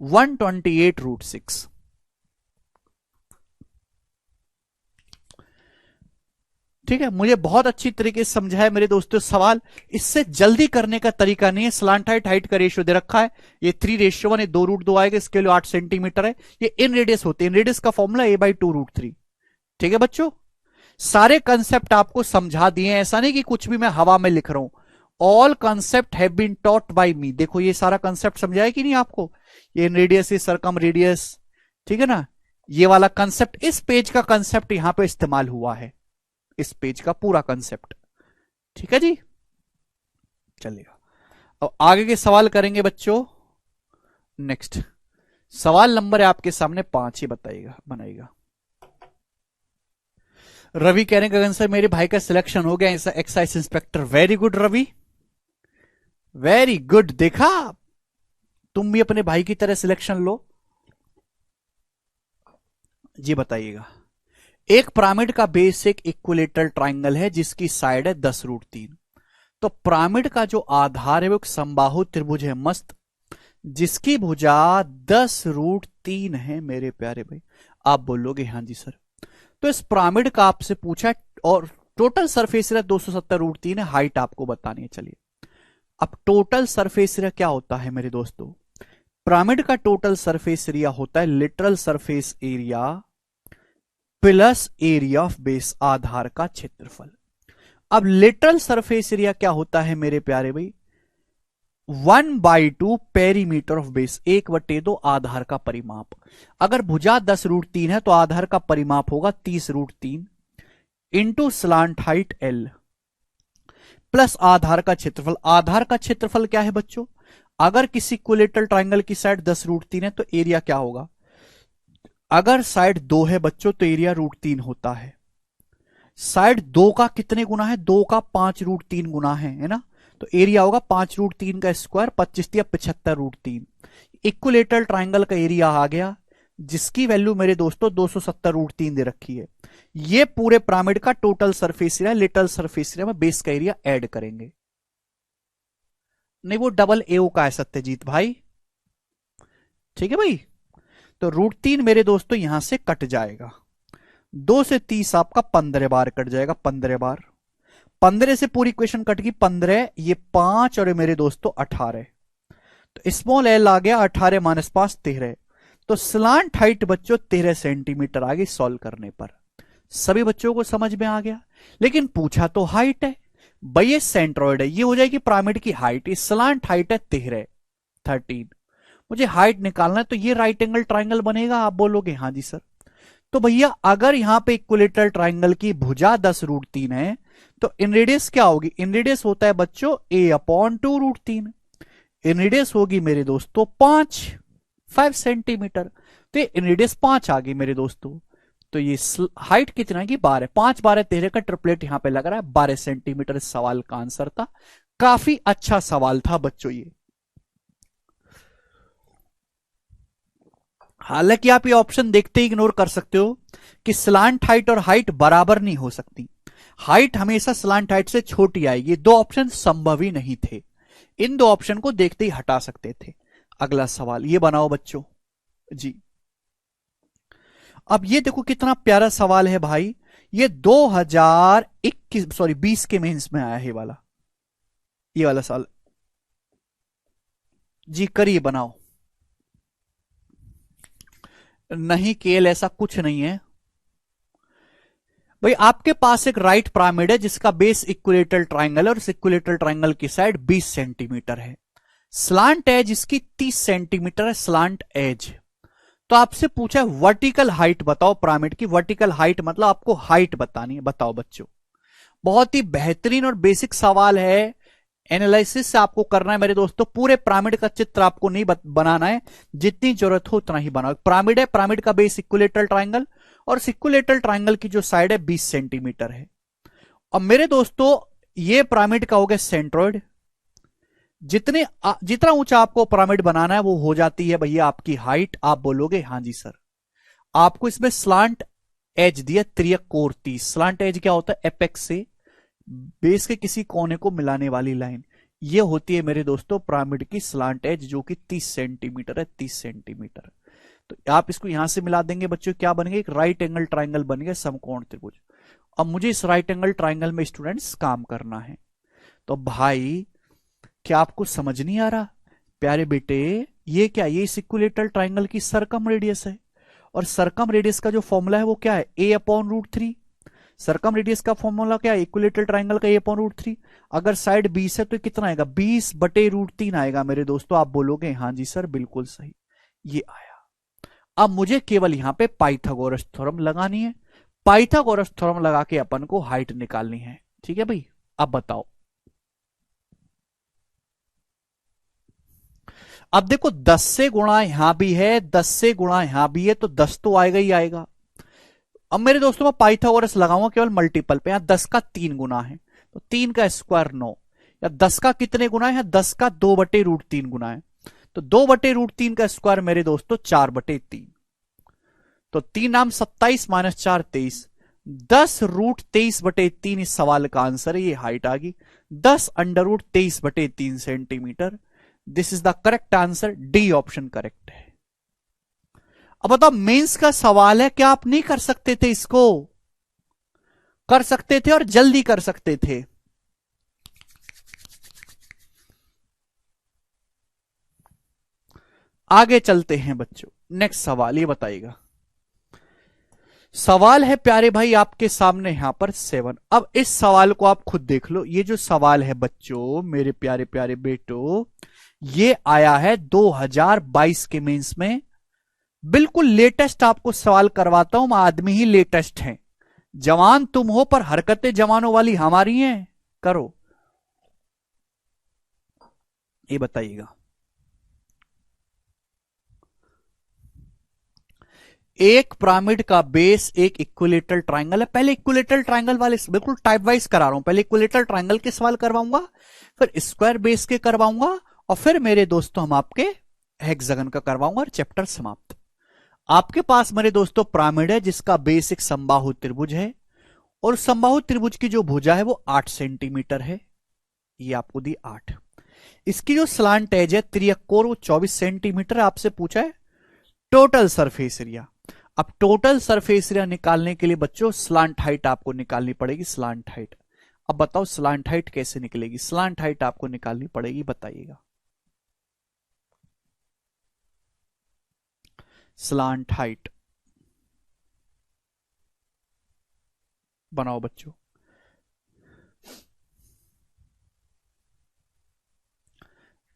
128 √6। ठीक है, मुझे बहुत अच्छी तरीके से समझा है मेरे दोस्तों सवाल। इससे जल्दी करने का तरीका नहीं है। स्लांट हाइट का रेशियो दे रखा है, ये 3:1, ये 2√2 आएगा, इसके लिए 8 सेंटीमीटर है। ये इन रेडियस होते हैं, इन रेडियस का फॉर्मूला a/2√3। ठीक है बच्चों, सारे कंसेप्ट आपको समझा दिए। ऐसा नहीं कि कुछ भी मैं हवा में लिख रहा हूं, all concept have been taught by me. देखो ये सारा कंसेप्ट समझाया कि नहीं आपको, ये इन रेडियस ये सरकम रेडियस, ठीक है ना, ये वाला कंसेप्ट, इस पेज का कंसेप्ट यहां पे इस्तेमाल हुआ है, इस पेज का पूरा कंसेप्ट। ठीक है जी, चलेगा। अब आगे के सवाल करेंगे बच्चों। नेक्स्ट सवाल नंबर है आपके सामने 5 ही बताइएगा, बनाइएगा। रवि कह रहे हैं गगन सर मेरे भाई का सिलेक्शन हो गया excise inspector. Very good Ravi, very good. देखा, तुम भी अपने भाई की तरह सिलेक्शन लो। जी बताइएगा, एक पिरामिड का बेस एक इक्विलेटरल ट्राइंगल है जिसकी साइड है 10√3। तो पिरामिड का जो आधार है वो एक समबाहु त्रिभुज है मस्त, जिसकी भुजा 10√3 है मेरे प्यारे भाई। आप बोलोगे हाँ जी सर। तो इस पिरामिड का आपसे पूछा और टोटल सरफेस एरिया 270√3 है, हाइट आपको बतानी है। चलिए, अब टोटल सरफेस एरिया क्या होता है मेरे दोस्तों? पिरामिड का टोटल सरफेस एरिया होता है literal surface area plus area of base, आधार का क्षेत्रफल। अब लिटरल सरफेस एरिया क्या होता है मेरे प्यारे भाई? 1/2 पेरीमीटर ऑफ बेस, 1/2 आधार का परिमाप। अगर भुजा 10√3 है तो आधार का परिमाप होगा 30√3 into slant height L plus आधार का क्षेत्रफल। आधार का क्षेत्रफल क्या है बच्चों? अगर किसी इक्विलेटरल ट्राइंगल की साइड 10√3 है तो एरिया क्या होगा? अगर साइड 2 है बच्चों तो एरिया √3 होता है। साइड 2 का कितने गुना है? 2 का 5√3 गुना है ना? तो एरिया होगा 5√3 का स्क्वायर, 25 या 75√3। इक्विलेटरल ट्राइंगल का एरिया आ गया, जिसकी वैल्यू मेरे दोस्तों 270√3 दे रखी है। ये पूरे पिरामिड का total surface area, literal surface area में बेस का एरिया ऐड करेंगे। नहीं, वो डबल एओ का है सत्यजीत भाई। ठीक है भाई, तो √3 मेरे दोस्तों यहां से कट जाएगा। 2 से 30 आपका 15 बार कट जाएगा, 15 बार। 15 से पूरी इक्वेशन कट गई, 15 ये 5 और ये मेरे दोस्तों 18। तो स्मॉल एल आ गया, 18 - 5 13। तो स्लांट हाइट बच्चों 13 सेंटीमीटर आ गई सॉल्व करने पर। सभी बच्चों को समझ में आ गया। लेकिन पूछा तो हाइट है भाई, ये सेंट्रॉइड है, ये हो जाएगी पिरामिड की हाइट। स्लांट हाइट है 13, मुझे हाइट निकालना है, तो ये राइट एंगल ट्राइंगल बनेगा। आप बोलोगे हाँ जी सर। तो भैया अगर यहां पे इक्विलेटरल ट्राइंगल की भुजा 10√3 है तो इन रेडियस क्या होगी? इन रेडियस होता है बच्चों a/2√3। इन रेडियस होगी मेरे दोस्तों 5 सेंटीमीटर। तो इन रेडियस 5 आ गई मेरे दोस्तों। तो ये हाइट कितना की 12, 5 12 13 का ट्रिपलेट यहां पे लग रहा है, 12 सेंटीमीटर इस सवाल का आंसर था। काफी अच्छा सवाल था बच्चों ये। हालांकि आप ये ऑप्शन देखते ही इग्नोर कर सकते हो कि स्लांट हाइट और हाइट बराबर नहीं हो सकती। हाइट हमेशा स्लांट हाइट से छोटी आएगी। दो ऑप्शन संभव ही नहीं थे, इन दो ऑप्शन को देखते ही हटा सकते थे। अगला सवाल ये बनाओ बच्चों जी। अब ये देखो कितना प्यारा सवाल है भाई। ये 2020 के मेंस में आया है ये वाला सवाल जी। करिए बनाओ। नहीं केल, ऐसा कुछ नहीं है भाई। आपके पास एक राइट पिरामिड है जिसका बेस इक्विलेटरल ट्राइंगल है और इस इक्विलेटरल ट्राइंगल की साइड 20 सेंटीमीटर है। स्लांट एज इसकी 30 सेंटीमीटर है, स्लांट एज। तो आपसे पूछा वर्टिकल हाइट बताओ पिरामिड की। वर्टिकल हाइट मतलब आपको हाइट बतानी है। बताओ बच्चों, बहुत ही बेहतरीन और बेसिक सवाल है। एनालिसिस से आपको करना है मेरे दोस्तों। पूरे पिरामिड का चित्र आपको नहीं बनाना है, जितनी जरूरत हो उतना ही बनाओ। पिरामिड है, पिरामिड का बेस इक्विलेटरल ट्राइंगल और इक्विलेटरल ट्राइंगल की जो साइड है 20 सेंटीमीटर है। और मेरे दोस्तों ये पिरामिड का हो गया सेंट्रॉइड। जितना ऊंचा आपको पिरामिड बनाना है वो हो जाती है भैया आपकी हाइट। आप बोलोगे हाँ जी सर। आपको इसमें स्लांट एज दिया त्रिकोण 30। स्लांट एज क्या होता है? एपेक्स से बेस के किसी कोने को मिलाने वाली लाइन। ये होती है मेरे दोस्तों पिरामिड की स्लांट एज, जो कि 30 सेंटीमीटर है। 30 सेंटीमीटर। तो आप इसको यहां से मिला देंगे बच्चों, क्या बन गया? एक राइट एंगल ट्राइंगल बन गया, समकोण त्रिभुज। अब मुझे इस राइट एंगल ट्राइंगल में स्टूडेंट्स काम करना है। तो भाई क्या आपको समझ नहीं आ रहा? प्यारे बेटे ये क्या? ये इक्विलेटरल ट्राइंगल की सरकम रेडियस है। और सरकम रेडियस का जो फॉर्मूला है वो क्या है? a/√3। सरकम रेडियस का फॉर्मूला क्या है? इक्विलेटरल ट्राइंगल का a/√3। अगर साइड 20 है तो कितना आएगा? 20/√3 आएगा मेरे दोस्तों। आप बोलोगे हाँ जी सर, बिल्कुल सही। ये आया। अब मुझे केवल यहां पे पाइथागोरस थ्योरम लगानी है। पाइथागोरस थ्योरम लगा के अपन को हाइट निकालनी है। ठीक है भाई, अब बताओ। अब देखो 10 से गुणा यहां भी है, 10 से गुणा यहां भी है, तो 10 तो आएगा ही आएगा। अब मेरे दोस्तों मैं पाइथागोरस लगाऊंगा केवल मल्टीपल पे। यहां 10 का 3 गुना है तो 3 का स्क्वायर 9, या 10 का कितने गुना है, 10 का 2/√3 गुना है, तो 2/√3 का स्क्वायर मेरे दोस्तों 4/3, तो 3 नाम 27 माइनस 4 23, 10√23/3 इस सवाल का आंसर है। ये हाइट आ गई 10√23/3 centimetre. This is the correct answer, D option correct है। अब बताओ मेंस का सवाल है, क्या आप नहीं कर सकते थे इसको? कर सकते थे और जल्दी कर सकते थे। आगे चलते हैं बच्चों, नेक्स्ट सवाल ये बताइएगा। सवाल है प्यारे भाई आपके सामने यहां पर 7। अब इस सवाल को आप खुद देख लो। ये जो सवाल है बच्चों, मेरे प्यारे प्यारे बेटो, ये आया है 2022 के मेंस में। बिल्कुल लेटेस्ट आपको सवाल करवाता हूं, आदमी ही लेटेस्ट है। जवान तुम हो पर हरकतें जवानों वाली हमारी हैं, करो। ये बताइएगा, एक पिरामिड का बेस एक इक्विलेटरल ट्रायंगल है। पहले इक्विलेटरल ट्रायंगल वाले बिल्कुल टाइप वाइज करा रहा हूं। पहले इक्विलेटरल ट्रायंगल के सवाल करवाऊंगा, फिर स्क्वायर बेस के करवाऊंगा, और फिर मेरे दोस्तों हम आपके हेक्सागन का करवाऊंगा और चैप्टर समाप्त। आपके पास मेरे दोस्तों पिरामिड है जिसका बेस एक समबाहु त्रिभुज है, और समबाहु त्रिभुज की जो भुजा है वो 8 सेंटीमीटर है। ये आपको दी 8। इसकी जो स्लांट एज है त्रियकोर वो 24 सेंटीमीटर। आपसे पूछा है टोटल सरफेस एरिया। अब टोटल सरफेस एरिया निकालने के लिए बच्चों स्लांट हाइट आपको निकालनी पड़ेगी, स्लांट हाइट। अब बताओ स्लांट हाइट कैसे निकलेगी? स्लांट हाइट आपको निकालनी पड़ेगी, बताइएगा। स्लांट हाइट बनाओ बच्चों।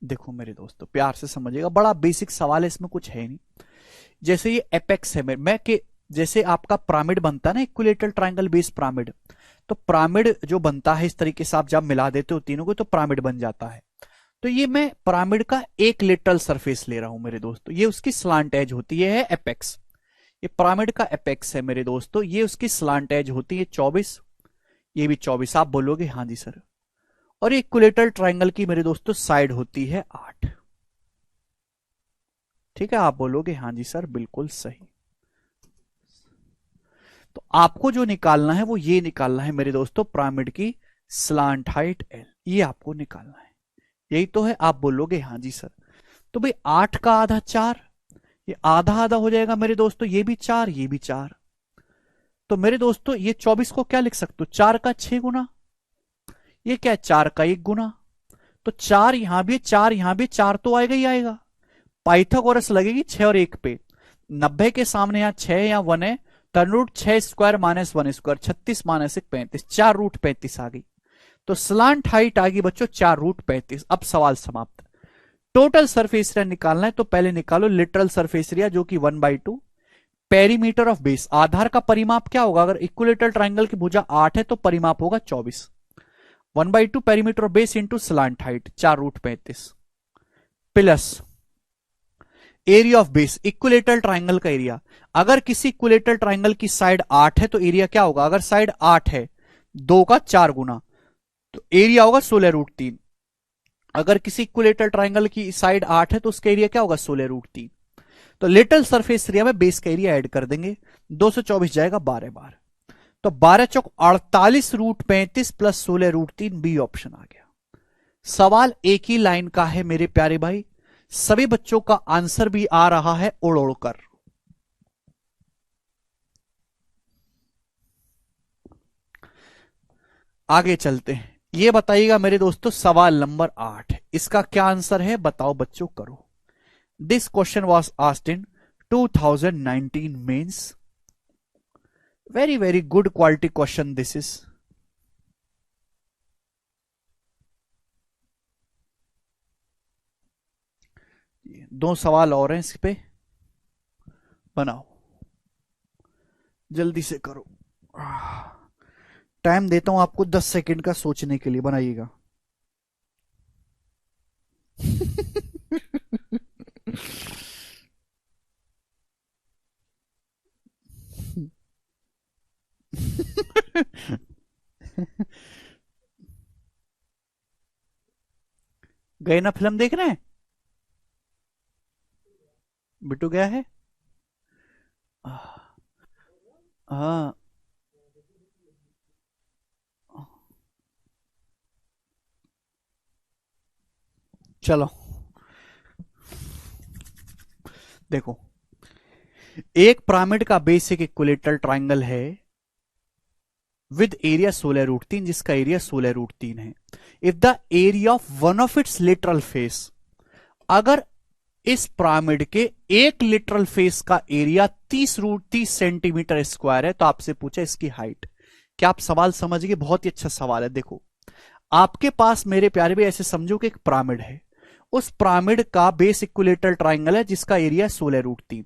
देखो मेरे दोस्तों प्यार से समझिएगा, बड़ा बेसिक सवाल है, इसमें कुछ है नहीं। जैसे ये एपेक्स है मैं के, जैसे आपका पिरामिड बनता है ना, इक्विलेटरल ट्रायंगल बेस पिरामिड, तो पिरामिड जो बनता है इस तरीके से आप जब मिला देते हो तीनों को तो पिरामिड बन जाता है। तो ये मैं पिरामिड का एक लेटरल सरफेस ले रहा हूं मेरे दोस्तों, ये उसकी स्लांट एज होती है एपेक्स। ये पिरामिड का एपेक्स है मेरे दोस्तों, ये उसकी स्लांट एज होती है 24, ये भी 24। आप बोलोगे हाँ जी सर। और इक्विलेटरल ट्रायंगल की मेरे दोस्तों साइड होती है 8। ठीक है, आप बोलोगे हाँ जी सर बिल्कुल सही। तो आपको जो निकालना है वो ये निकालना है मेरे दोस्तों, पिरामिड की स्लांट हाइट एल, ये आपको निकालना है। यही तो है, आप बोलोगे हाँ जी सर। तो भाई 8 का आधा 4, ये आधा आधा हो जाएगा मेरे दोस्तों, ये भी 4 ये भी 4। तो मेरे दोस्तों ये 24 को क्या लिख सकते हो, 4 का 6 गुना, ये क्या है 4 का 1 गुना। तो 4 यहां भी 4 यहां भी 4 तो आएगा ही आएगा। पाइथागोरस लगेगी 6 और 1 पे। 90 के सामने यहां 6 या 1 है, √6 स्क्वायर माइनस 1 स्क्वायर, 36 माइनस 1 35, 4√35 आ गई। तो स्लांट हाइट आ गई बच्चों 4√35। अब सवाल समाप्त। टोटल सरफेस एरिया निकालना है तो पहले निकालो लिटरल सरफेस एरिया जो कि 1/2 पेरीमीटर ऑफ बेस। आधार का परिमाप क्या होगा, अगर इक्विलेटरल ट्रायंगल की भुजा 8 है तो परिमाप होगा 24। 1/2 perimeter of base into slant height 4√35 plus area of base, equilateral triangle का एरिया। अगर किसी इक्विलेटरल ट्रायंगल की साइड 8 है तो एरिया क्या होगा, अगर साइड 8 है 2 का 4 गुना तो एरिया होगा 16√3। अगर किसी इक्विलेटरल ट्रायंगल की साइड 8 है तो उसका एरिया क्या होगा 16√3। तो लिटल सरफेस एरिया में बेस का एरिया ऐड कर देंगे, 224 जाएगा 12 बार, तो 12 चौक 48√35 प्लस 16√3, बी ऑप्शन आ गया। सवाल एक ही लाइन का है मेरे प्यारे भाई, सभी बच्चों का आंसर भी आ रहा है उड़ उड़ कर। आगे चलते हैं, ये बताइएगा मेरे दोस्तों सवाल नंबर 8, इसका क्या आंसर है बताओ बच्चों, करो। This question was asked in 2019 mains. Very very good quality question this is. दो सवाल और हैं इस पे, बनाओ जल्दी से करो। टाइम देता हूं आपको 10 सेकंड का सोचने के लिए, बनाइएगा। गए ना फिल्म देख रहे हैं? बिट्टू गया है। हाँ। चलो देखो, एक पिरामिड का बेस एक इक्विलेटरल ट्राइंगल है विद एरिया 16√3, जिसका एरिया 16√3 है। If the area of one of its literal face, अगर इस पिरामिड के एक लिटरल फेस का एरिया 30 सेंटीमीटर स्क्वायर है, तो आपसे पूछा इसकी हाइट। क्या आप सवाल समझ गए? बहुत ही अच्छा सवाल है। देखो, आपके पास मेरे प्यारे भी ऐसे समझो कि एक पिरामिड है, उस पिरामिड का बेस इक्विलेटरल ट्राइंगल है जिसका एरिया 16√3।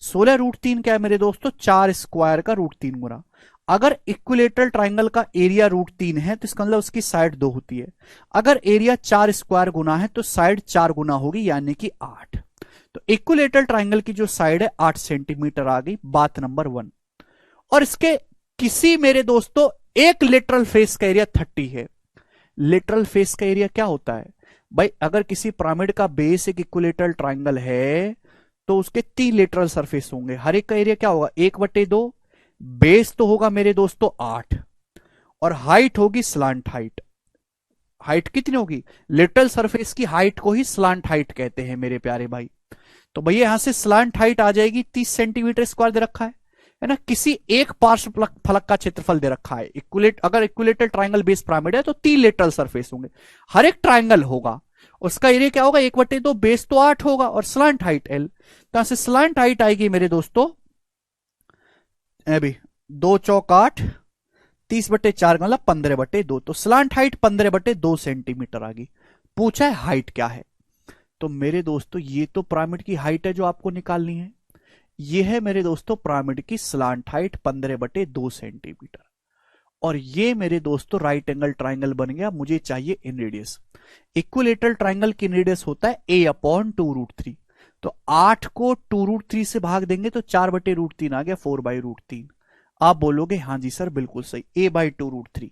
16√3 क्या है मेरे दोस्तों? 4 स्क्वायर का √3 गुना। अगर इक्विलेटरल ट्राइंगल का एरिया √3 है तो इसका मतलब उसकी साइड 2 होती है। अगर एरिया 4 स्क्वायर गुना है तो साइड 4 गुना होगी, यानी कि 8। तो इक्विलेटरल ट्राइंगल की जो साइड है 8 सेंटीमीटर आ गई, बात नंबर 1। और इसके किसी मेरे दोस्तों एक लिटरल फेस का एरिया 30 है। लिटरल फेस का एरिया क्या होता है भाई? अगर किसी पिरामिड का बेस एक इक्विलेटरल ट्राइंगल है तो उसके 3 लिटरल सरफेस होंगे, हर एक का एरिया क्या होगा? 1/2। बेस तो होगा मेरे दोस्तों 8, और हाइट होगी स्लांट हाइट। हाइट कितनी होगी? लिटरल सरफेस की हाइट को ही स्लांट हाइट कहते हैं मेरे प्यारे भाई। तो भैया यहां से स्लांट हाइट आ जाएगी 30 सेंटीमीटर स्क्वायर दे रखा है ना। किसी एक पार्श्व फलक का क्षेत्रफल दे रखा है। अगर इक्विलेटरल ट्राइंगल बेस पिरामिड है तो 3 लेटरल सरफेस होंगे, हर एक ट्राइंगल होगा, उसका एरिया क्या होगा? 1/2। बेस तो 8 होगा और स्लांट हाइट L। तो यहां से स्लांट हाइट आएगी मेरे दोस्तों अभी 2 चौक 8, 30/4 मतलब 15/2। तो स्लांट हाइट 15/2 सेंटीमीटर आ गई। पूछा है हाइट क्या है? तो मेरे दोस्तों ये तो पिरामिड की हाइट है जो आपको निकालनी है। ये है मेरे दोस्तों पिरामिड की स्लांट हाइट 15/2 सेंटीमीटर। और ये मेरे दोस्तों राइट एंगल ट्राइंगल बन गया। मुझे चाहिए इन रेडियस। इक्विलेटरल ट्राइंगल की रेडियस होता है a/2√3। तो 8 को 2√3 से भाग देंगे तो 4/√3 आ गया, 4/√3। आप बोलोगे हाँ जी सर बिल्कुल सही, a/2√3।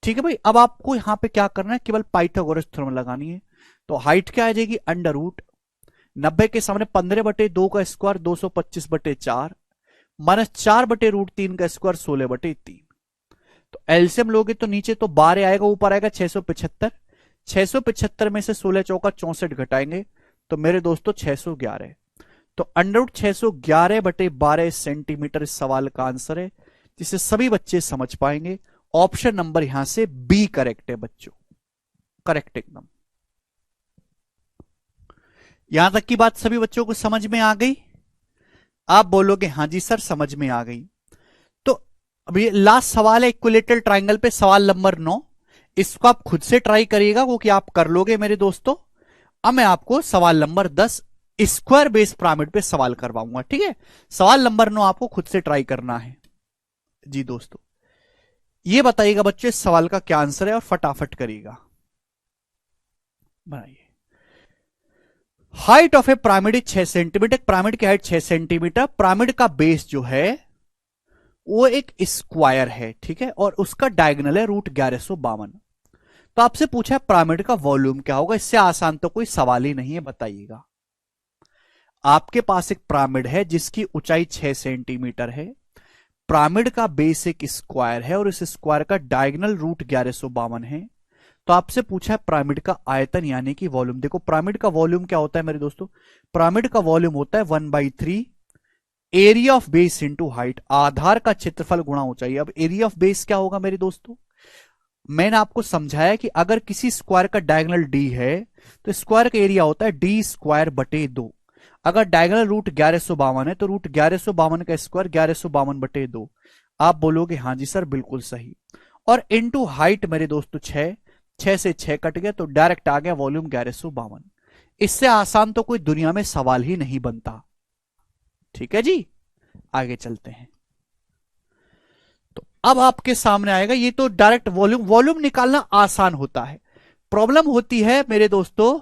ठीक है भाई, अब आपको यहां पे क्या करना है? केवल पाइथागोरस थ्योरम लगानी है। तो हाइट क्या आ जाएगी? अंडर रूट 90 के सामने 15/2 का स्क्वायर 225/4 माइनस 4/√3 का स्क्वायर 16/3। तो एलसीएम लोगे तो नीचे तो 12 आएगा, ऊपर आएगा 675। 675 में से 16 चौका 64 घटाएंगे तो मेरे दोस्तों 611। तो अंडर 611/12 सेंटीमीटर इस सवाल का आंसर है, जिसे सभी बच्चे समझ पाएंगे। ऑप्शन नंबर यहां से बी करेक्ट है बच्चों, करेक्ट एकदम। यहां तक की बात सभी बच्चों को समझ में आ गई? आप बोलोगे हाँ जी सर समझ में आ गई। तो अभी लास्ट सवाल है इक्विलेटरल ट्राइंगल पे, सवाल नंबर 9। इसको आप खुद से ट्राई करिएगा, वो कि आप कर लोगे मेरे दोस्तों। अब मैं आपको सवाल नंबर 10 स्क्वायर बेस पिरामिड पे सवाल करवाऊंगा, ठीक है? सवाल नंबर 9 आपको खुद से ट्राई करना है जी दोस्तों। ये बताइएगा बच्चे इस सवाल का क्या आंसर है और फटाफट करिएगा, बनाइए। Height of A pyramid 6 centimetre. Pyramid की हाइट 6 सेंटीमीटर। पिरामिड का बेस जो है वो एक स्क्वायर है, ठीक है, और उसका डायगोनल है √1152। तो आपसे पूछा है पिरामिड का वॉल्यूम क्या होगा? इससे आसान तो कोई सवाल ही नहीं है, बताइएगा। आपके पास एक पिरामिड है जिसकी ऊंचाई 6 सेंटीमीटर है, पिरामिड का बेस एक स्क्वायर है और इस स्क्वायर का डायगोनल √1152 है। तो आपसे पूछा है पिरामिड का आयतन यानी कि वॉल्यूम। देखो पिरामिड का वॉल्यूम क्या होता है मेरे दोस्तों? पिरामिड का वॉल्यूम होता है 1/3 area of base into height, आधार का क्षेत्रफल गुणा ऊंचाई। अब एरिया ऑफ बेस क्या होगा मेरे दोस्तों? मैंने आपको समझाया कि अगर किसी स्क्वायर का डायगोनल डी है तो स्क्वायर का एरिया होता है d²/2। अगर डायगोनल √1152 है तो √1152 का स्क्वायर 1152/2। आप बोलोगे हाँ जी सर बिल्कुल सही। और इंटू हाइट मेरे दोस्तों 6 से 6 कट गया तो डायरेक्ट आ गया वॉल्यूम 1152। इससे आसान तो कोई दुनिया में सवाल ही नहीं बनता। ठीक है जी, आगे चलते हैं। तो अब आपके सामने आएगा, ये तो डायरेक्ट वॉल्यूम निकालना आसान होता है। प्रॉब्लम होती है मेरे दोस्तों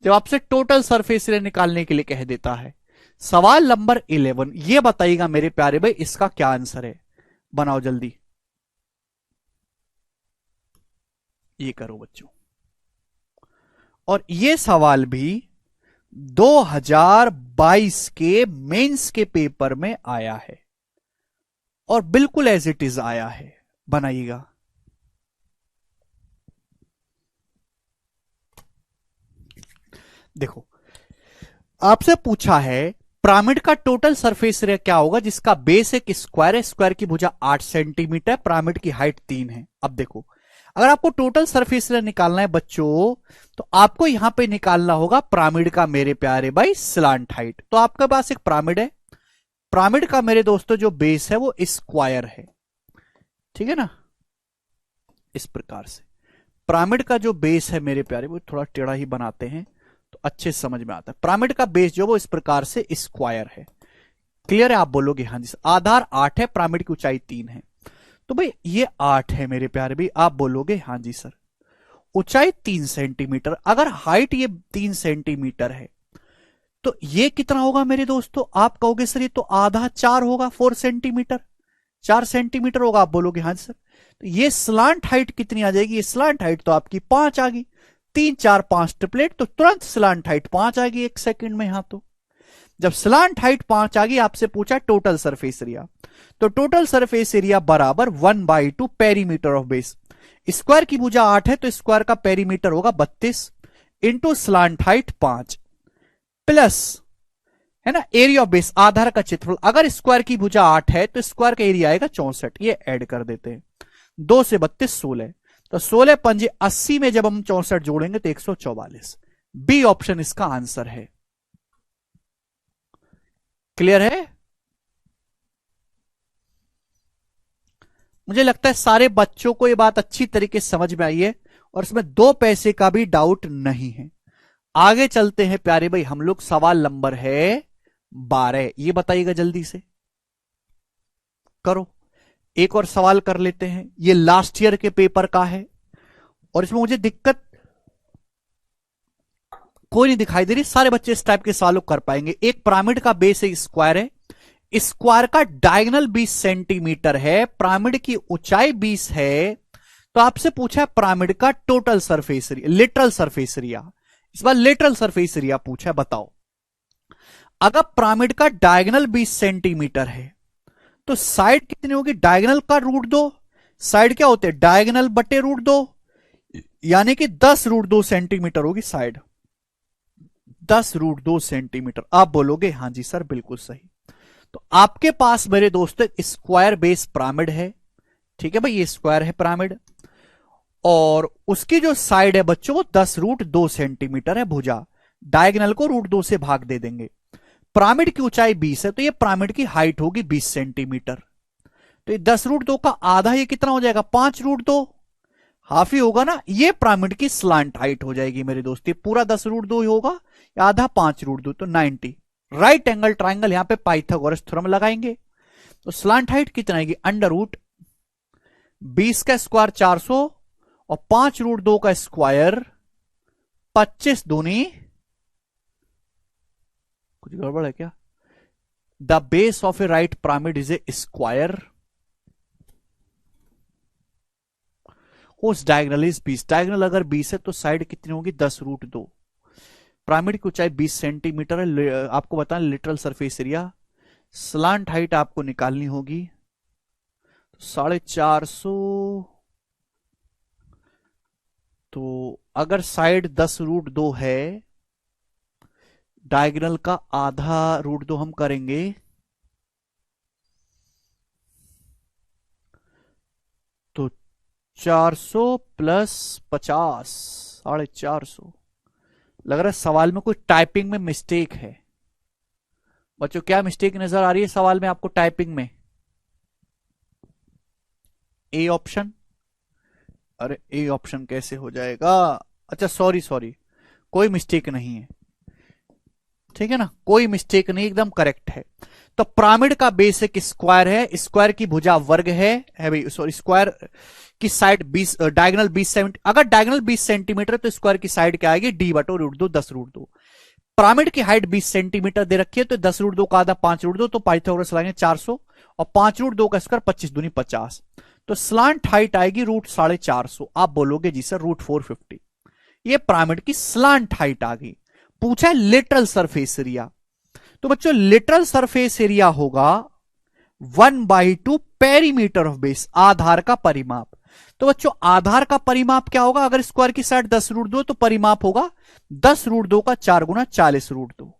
जब आपसे टोटल सरफेस एरिया निकालने के लिए कह देता है। सवाल नंबर 11, ये बताइएगा मेरे प्यारे भाई इसका क्या आंसर है, बनाओ जल्दी, ये करो बच्चों। और ये सवाल भी 2022 के मेंस के पेपर में आया है और बिल्कुल एज इट इज आया है, बनाइएगा। देखो, आपसे पूछा है पिरामिड का टोटल सरफेस एरिया क्या होगा जिसका बेस एक स्क्वायर है, स्क्वायर की भुजा 8 सेंटीमीटर, पिरामिड की हाइट 3 है। अब देखो, अगर आपको टोटल सरफेस एरिया निकालना है बच्चों, तो आपको यहां पे निकालना होगा पिरामिड का मेरे प्यारे भाई स्लांट हाइट। तो आपके पास एक पिरामिड है, पिरामिड का मेरे दोस्तों जो बेस है वो स्क्वायर है, ठीक है ना, इस प्रकार से पिरामिड का जो बेस है मेरे प्यारे, वो थोड़ा टेढ़ा ही बनाते हैं तो अच्छे समझ में आता है। पिरामिड का बेस जो वो इस प्रकार से स्क्वायर है। क्लियर है? आप बोलोगे हाँ जी। आधार 8 है, पिरामिड की ऊंचाई 3 है, तो भाई ये 8 है मेरे प्यारे भाई, आप बोलोगे हाँ जी सर। ऊंचाई 3 सेंटीमीटर, अगर हाइट ये 3 सेंटीमीटर है तो ये कितना होगा मेरे दोस्तों? आप कहोगे सर ये तो आधा 4 होगा, 4 सेंटीमीटर, 4 सेंटीमीटर होगा, आप बोलोगे हाँ जी सर। तो ये स्लांट हाइट कितनी आ जाएगी? ये स्लांट हाइट तो आपकी 5 आ गई, 3 4 5 ट्रिपलेट, तो तुरंत स्लांट हाइट 5 आ गई 1 सेकंड में। यहां तो जब स्लांट हाइट 5 आ गई, आपसे पूछा टोटल सरफेस एरिया, तो टोटल सरफेस एरिया बराबर 1/2 पेरीमीटर ऑफ बेस। स्क्वायर की भुजा 8 है तो स्क्वायर का पेरीमीटर होगा 32 इंटू स्लांट हाइट 5 प्लस, है ना, एरिया ऑफ बेस आधार का क्षेत्रफल। अगर स्क्वायर की भुजा 8 है तो स्क्वायर का एरिया आएगा 64, ये ऐड कर देते हैं, 2 से 32 16, तो 16 पंजे 80 में जब हम 64 जोड़ेंगे तो 144। बी ऑप्शन इसका आंसर है। क्लियर है? मुझे लगता है सारे बच्चों को यह बात अच्छी तरीके से समझ में आई है और इसमें 2 पैसे का भी डाउट नहीं है। आगे चलते हैं प्यारे भाई, हम लोग सवाल नंबर है 12, ये बताइएगा जल्दी से, करो। एक और सवाल कर लेते हैं, ये लास्ट ईयर के पेपर का है और इसमें मुझे दिक्कत कोई नहीं दिखाई दे रही, सारे बच्चे इस टाइप के सवालों कर पाएंगे। एक पिरामिड का बेस एक स्क्वायर है, स्क्वायर का डायगोनल 20 सेंटीमीटर है, पिरामिड की ऊंचाई 20 है, तो आपसे पूछा है पिरामिड का total surface area, literal surface area, इस बार लेटरल सरफेस एरिया पूछा है, बताओ। अगर पिरामिड का डायगोनल 20 सेंटीमीटर है तो साइड कितनी होगी? डायगोनल का रूट 2, साइड क्या होते हैं? डायगोनल बटे रूट 2, यानी कि 10 रूट 2 सेंटीमीटर होगी साइड, 10 रूट 2 सेंटीमीटर। आप बोलोगे हाँ जी सर बिल्कुल सही। तो आपके पास मेरे दोस्तों स्क्वायर बेस पिरामिड है, ठीक है भाई, ये स्क्वायर है पिरामिड, और उसकी जो साइड है बच्चों वो 10 रूट 2 सेंटीमीटर है भुजा, डायगोनल को रूट 2 से भाग दे देंगे। पिरामिड की ऊंचाई 20 है तो ये पिरामिड की हाइट होगी 20 सेंटीमीटर, तो ये 10 रूट 2 का आधा, ये कितना हो जाएगा? 5 रूट 2, हाफ ही होगा ना, ये पिरामिड की स्लांट हाइट हो जाएगी मेरे दोस्त। ये पूरा 10 रूट 2 ही होगा, या आधा 5 रूट 2, तो 90। राइट एंगल ट्राइंगल, यहां पे पाइथागोरस थ्योरम लगाएंगे, तो स्लांट हाइट कितना आएगी? अंडर रूट 20 का स्क्वायर 400 और 5 रूट 2 का स्क्वायर 25 दूनी, कुछ गड़बड़ है क्या? The base of A right pyramid is a square उस डायगोनल इज 20, डायगोनल अगर 20 है तो साइड कितनी होगी? 10 रूट 2। पिरामिड की ऊंचाई 20 सेंटीमीटर है, आपको बताएं literal surface area, slant height आपको निकालनी होगी 450, तो अगर साइड 10 रूट 2 है, डायगोनल का आधा रूट 2 हम करेंगे तो 400 प्लस 50, 450। लग रहा है सवाल में कुछ टाइपिंग में मिस्टेक है बच्चों, क्या मिस्टेक नजर आ रही है सवाल में आपको टाइपिंग में? ए ऑप्शन, अरे ए ऑप्शन कैसे हो जाएगा? अच्छा सॉरी सॉरी, कोई मिस्टेक नहीं है, ठीक है ना, कोई मिस्टेक नहीं, एकदम करेक्ट है। तो पिरामिड का बेस एक स्क्वायर है, स्क्वायर की भुजा वर्ग है भाई, सॉरी स्क्वायर की साइड 20, डायगोनल 20 सेंटीमीटर, अगर डायगोनल 20 सेंटीमीटर तो स्क्वायर की साइड क्या आएगी? डी बटो रूट 2, 10 रूट 2। पिरामिड की हाइट 20 सेंटीमीटर दे रखी है, तो 10 रूट 2 का आधा 5 रूट 2, तो पाइथागोरस लगाएंगे 400, और 5 रूट 2 का स्क्वायर 25 दूनी 50, तो स्लांट हाइट आएगी रूट 450। आप बोलोगे जी सर रूट 450। ये पिरामिड की स्लांट हाइट आ गई। पूछा है लेटरल सरफेस एरिया, तो बच्चों लेटरल सरफेस एरिया होगा 1/2 पेरीमीटर ऑफ बेस, आधार का परिमाप। तो बच्चों आधार का परिमाप क्या होगा, अगर स्क्वायर की साइड 10 रूट 2 तो परिमाप होगा 10 रूट 2 का 4 गुना 40 root 2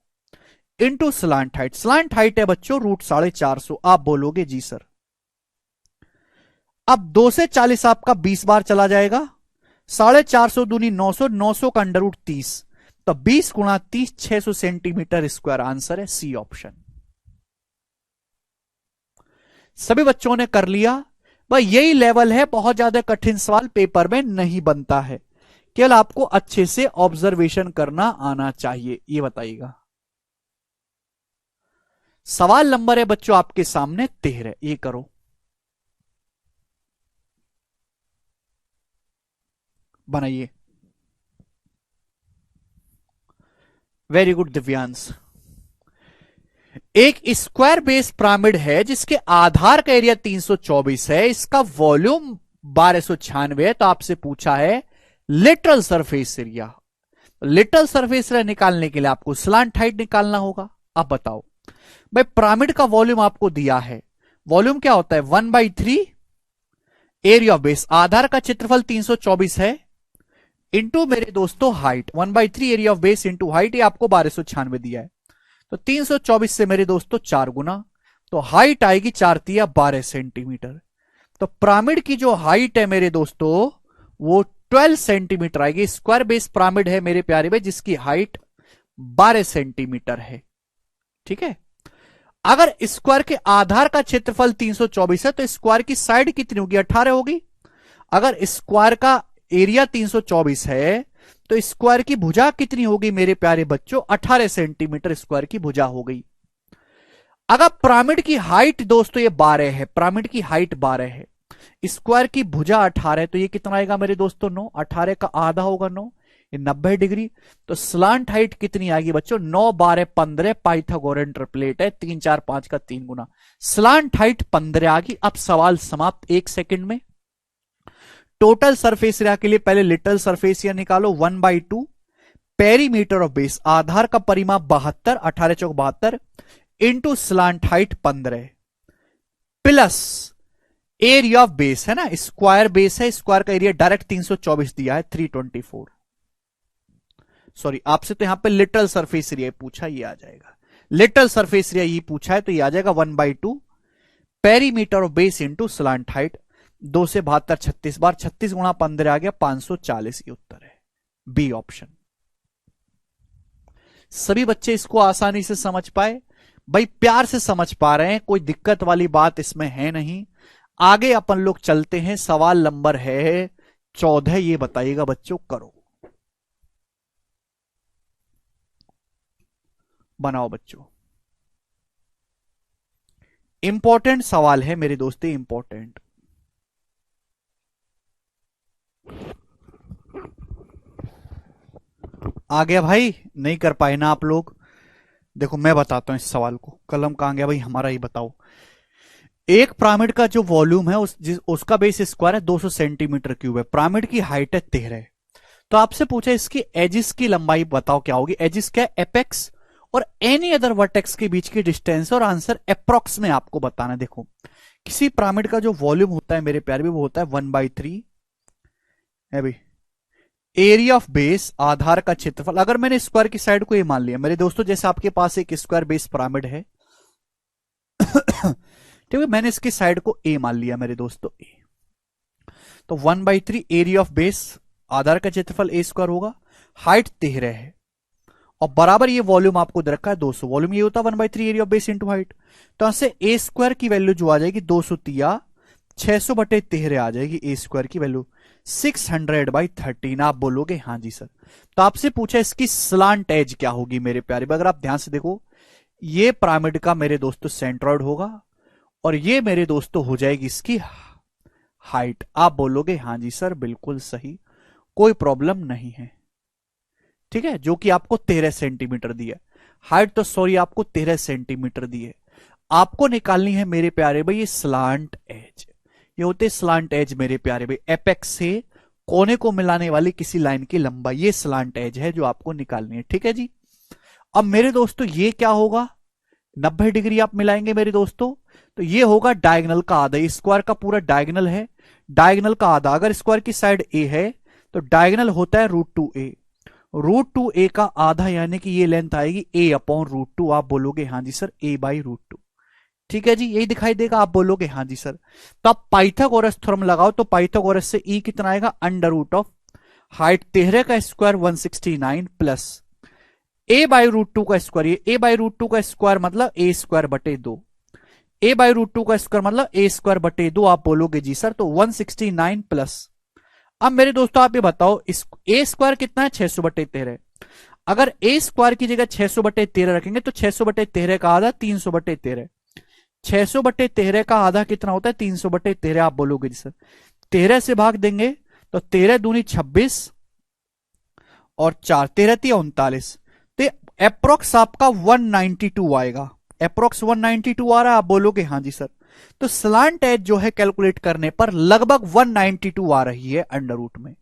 into slant height. Slant height है बच्चों रूट 450। आप बोलोगे जी सर। अब 2 से 40 आपका 20 बार चला जाएगा, 450 दूनी 900, 900 का अंडर रूट 30, तो 20 गुणा 30 600 सेंटीमीटर स्क्वायर। आंसर है सी ऑप्शन। सभी बच्चों ने कर लिया भाई, यही लेवल है, बहुत ज्यादा कठिन सवाल पेपर में नहीं बनता है, केवल आपको अच्छे से ऑब्जर्वेशन करना आना चाहिए। ये बताइएगा। सवाल नंबर है बच्चों आपके सामने 13, ये करो, बनाइए। Very good Divyansh. एक स्क्वायर बेस पिरामिड है जिसके आधार का एरिया 324 है, इसका वॉल्यूम 1296 है, तो आपसे पूछा है lateral surface area. Lateral surface area निकालने के लिए आपको स्लांट हाइट निकालना होगा। अब बताओ भाई, पिरामिड का वॉल्यूम आपको दिया है, वॉल्यूम क्या होता है 1/3 एरिया ऑफ बेस, आधार का क्षेत्रफल 324 है, इंटू मेरे दोस्तों height 1/3 area of base into height, ये आपको 1296 दिया है, तो 324 से मेरे दोस्तों 4 गुना, तो हाइट आएगी 4 तिया 12 सेंटीमीटर। तो पिरामिड की जो हाइट है मेरे दोस्तों वो 12 सेंटीमीटर आएगी। स्क्वायर बेस पिरामिड है मेरे प्यारे भाई जिसकी हाइट 12 सेंटीमीटर है। ठीक है, अगर स्क्वायर के आधार का क्षेत्रफल 324 है तो स्क्वायर की साइड कितनी होगी 18 होगी। अगर स्क्वायर का एरिया 324 है तो स्क्वायर की भुजा कितनी होगी मेरे प्यारे बच्चों 18 सेंटीमीटर स्क्वायर की भुजा हो गई। अगर पिरामिड की हाइट दोस्तों ये 12 है, पिरामिड की हाइट 12 है, स्क्वायर की भुजा 18 है, तो ये कितना आएगा मेरे दोस्तों 9, 18 का आधा होगा 9, ये 90 डिग्री। तो स्लांट हाइट कितनी आएगी बच्चों 9 12 15, पाइथागोरन ट्रिपलेट है 3 4 5 का 3 गुना, स्लांट हाइट 15 आ गई। अब सवाल समाप्त 1 सेकंड में। टोटल सरफेस एरिया के लिए पहले लिटरल सरफेस एरिया निकालो 1/2 पेरीमीटर ऑफ बेस, आधार का परिमाप 72, 18 चौक 72 into slant height 15 plus area of base है ना, स्क्वायर बेस है, स्क्वायर का एरिया डायरेक्ट 324 दिया है 324। सॉरी आपसे तो यहां पे लिटरल सरफेस एरिया पूछा, ये आ जाएगा लिटरल सरफेस एरिया, ये पूछा है तो ये आ जाएगा 1/2 perimeter of base into slant height. 2 से 72 36 बार, 36 गुणा 15 आ गया 540, ये उत्तर है बी ऑप्शन। सभी बच्चे इसको आसानी से समझ पाए भाई, प्यार से समझ पा रहे हैं, कोई दिक्कत वाली बात इसमें है नहीं। आगे अपन लोग चलते हैं, सवाल नंबर है 14, ये बताइएगा बच्चों, करो बनाओ बच्चों। इंपॉर्टेंट सवाल है मेरे दोस्तों, इंपॉर्टेंट। आ गया भाई, नहीं कर पाए ना आप लोग। देखो मैं बताता हूं इस सवाल को, कलम कहां गया भाई हमारा, ही बताओ। एक पिरामिड का जो वॉल्यूम है उसका बेस स्क्वायर है 200 सेंटीमीटर क्यूब है, पिरामिड की हाइट है 13, तो आपसे पूछा इसकी एजिस की लंबाई बताओ क्या होगी। एजिस क्या है, एपेक्स और एनी अदर वर्टेक्स के बीच की डिस्टेंस, और आंसर अप्रॉक्स में आपको बताना है। देखो किसी पिरामिड का जो वॉल्यूम होता है मेरे प्यारे भी, वो होता है 1/3 है भाई एरिया ऑफ बेस, आधार का क्षेत्रफल। अगर मैंने स्क्वायर की साइड को ये मान लिया मेरे दोस्तों, जैसे आपके पास एक स्क्वायर बेस पिरामिड है ठीक है, मैंने इसकी साइड को ए मान लिया मेरे दोस्तों ए, तो 1/3 एरिया ऑफ बेस, आधार का क्षेत्रफल ए स्क्वायर होगा, हाइट 13 है, और बराबर ये वॉल्यूम आपको दे रखा है 200, वॉल्यूम ये होता है 1/3 area of base into height, तो यहां से ए स्क्वायर की वैल्यू जो आ जाएगी 200 तिया 600/13 आ जाएगी, ए स्क्वायर की वैल्यू 600/13। आप बोलोगे हाँ जी सर। तो आपसे पूछा इसकी स्लांट एज क्या होगी मेरे प्यारे, अगर आप ध्यान से देखो, ये पिरामिड का मेरे दोस्तों सेंट्रॉइड होगा, और ये मेरे दोस्तों हो जाएगी इसकी हाइट। आप बोलोगे हाँ जी सर बिल्कुल सही, कोई प्रॉब्लम नहीं है। ठीक है, जो कि आपको 13 सेंटीमीटर दी है। हाइट तो सॉरी आपको 13 सेंटीमीटर दी है। आपको निकालनी है मेरे प्यारे भाई ये स्लांट एज। ये होते स्लांट एज मेरे प्यारे भाई, एपेक्स से कोने को मिलाने वाली किसी लाइन की लंबाई, ये स्लांट एज है जो आपको निकालनी है। ठीक है जी। अब मेरे दोस्तों ये क्या होगा, 90 डिग्री आप मिलाएंगे मेरे दोस्तों, तो ये होगा डायगोनल का आधा। स्क्वायर का पूरा डायगोनल है, डायगोनल का आधा। अगर स्क्वायर की साइड ए है तो डायगोनल होता है √2a। √2a का आधा यानी कि ये लेंथ आएगी a/√2। आप बोलोगे हाँ जी सर a/√2। ठीक है जी, यही दिखाई देगा, आप बोलोगे हाँ जी सर। तो आप पाइथागोरस थ्योरम लगाओ, तो पाइथागोरस से e कितना आएगा, √, हाइट 13 का स्क्वायर 169 प्लस a/√2 का स्क्वायर। ये a/√2 का स्क्वायर मतलब a²/2। a/√2 का स्क्वायर मतलब a²/2। आप बोलोगे जी सर, तो 169 प्लस। अब मेरे दोस्तों आप ये बताओ, इस a² कितना है, 600/13। अगर a² की जगह 600/13 रखेंगे तो 600/13 का आधा 300/13। 600/13 का आधा कितना होता है, 300/13। आप बोलोगे जी सर, 13 से भाग देंगे तो 13 दूनी 26 और 4 13 39। तो अप्रोक्स आपका 192 आएगा। अप्रोक्स 192 आ रहा है, आप बोलोगे हाँ जी सर। तो स्लांट एज जो है कैलकुलेट करने पर लगभग 192 आ रही है अंडर रूट में।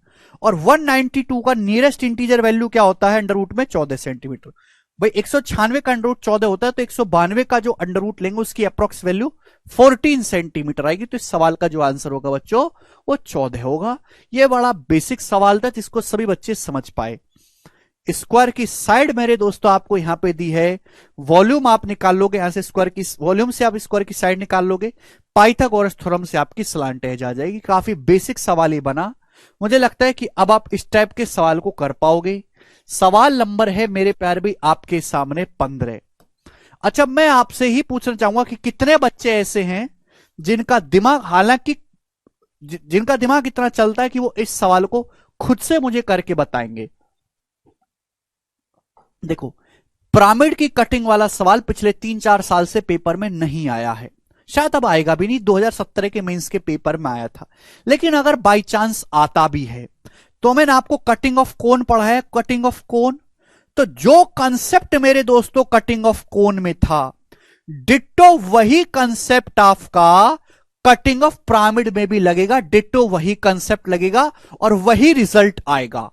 और 192 का नियरेस्ट इंटीजर वैल्यू क्या होता है अंडर रूट में, 14 सेंटीमीटर। भाई 196 का अंडर रूट 14 होता है, तो 192 का जो अंडर रूट लेंगे उसकी अप्रोक्स वैल्यू 14 सेंटीमीटर आएगी। तो इस सवाल का जो आंसर होगा बच्चों वो 14 होगा। ये बड़ा बेसिक सवाल था जिसको सभी बच्चे समझ पाए। स्क्वायर की साइड मेरे दोस्तों आपको यहां पे दी है, वॉल्यूम आप निकाल लोगे यहां से, स्क्वायर की वॉल्यूम से आप स्क्वायर की साइड निकाल लोगे, पाइथागोरस थ्योरम से आपकी स्लांट एज आ जाएगी। काफी बेसिक सवाल ही बना। मुझे लगता है कि अब आप इस टाइप के सवाल को कर पाओगे। सवाल नंबर है मेरे प्यारे भाई आपके सामने 15। अच्छा, मैं आपसे ही पूछना चाहूंगा कि कितने बच्चे ऐसे हैं जिनका दिमाग, हालांकि जिनका दिमाग इतना चलता है कि वो इस सवाल को खुद से मुझे करके बताएंगे। देखो, पिरामिड की कटिंग वाला सवाल पिछले 3-4 साल से पेपर में नहीं आया है, शायद अब आएगा भी नहीं। 2017 के मेंस के पेपर में आया था। लेकिन अगर बाई चांस आता भी है तो मैंने आपको कटिंग ऑफ कोन पढ़ा है, कटिंग ऑफ कोन। तो जो कंसेप्ट मेरे दोस्तों कटिंग ऑफ कोन में था, डिट्टो वही कंसेप्ट आपका कटिंग ऑफ पिरामिड में भी लगेगा। डिट्टो वही कंसेप्ट लगेगा और वही रिजल्ट आएगा।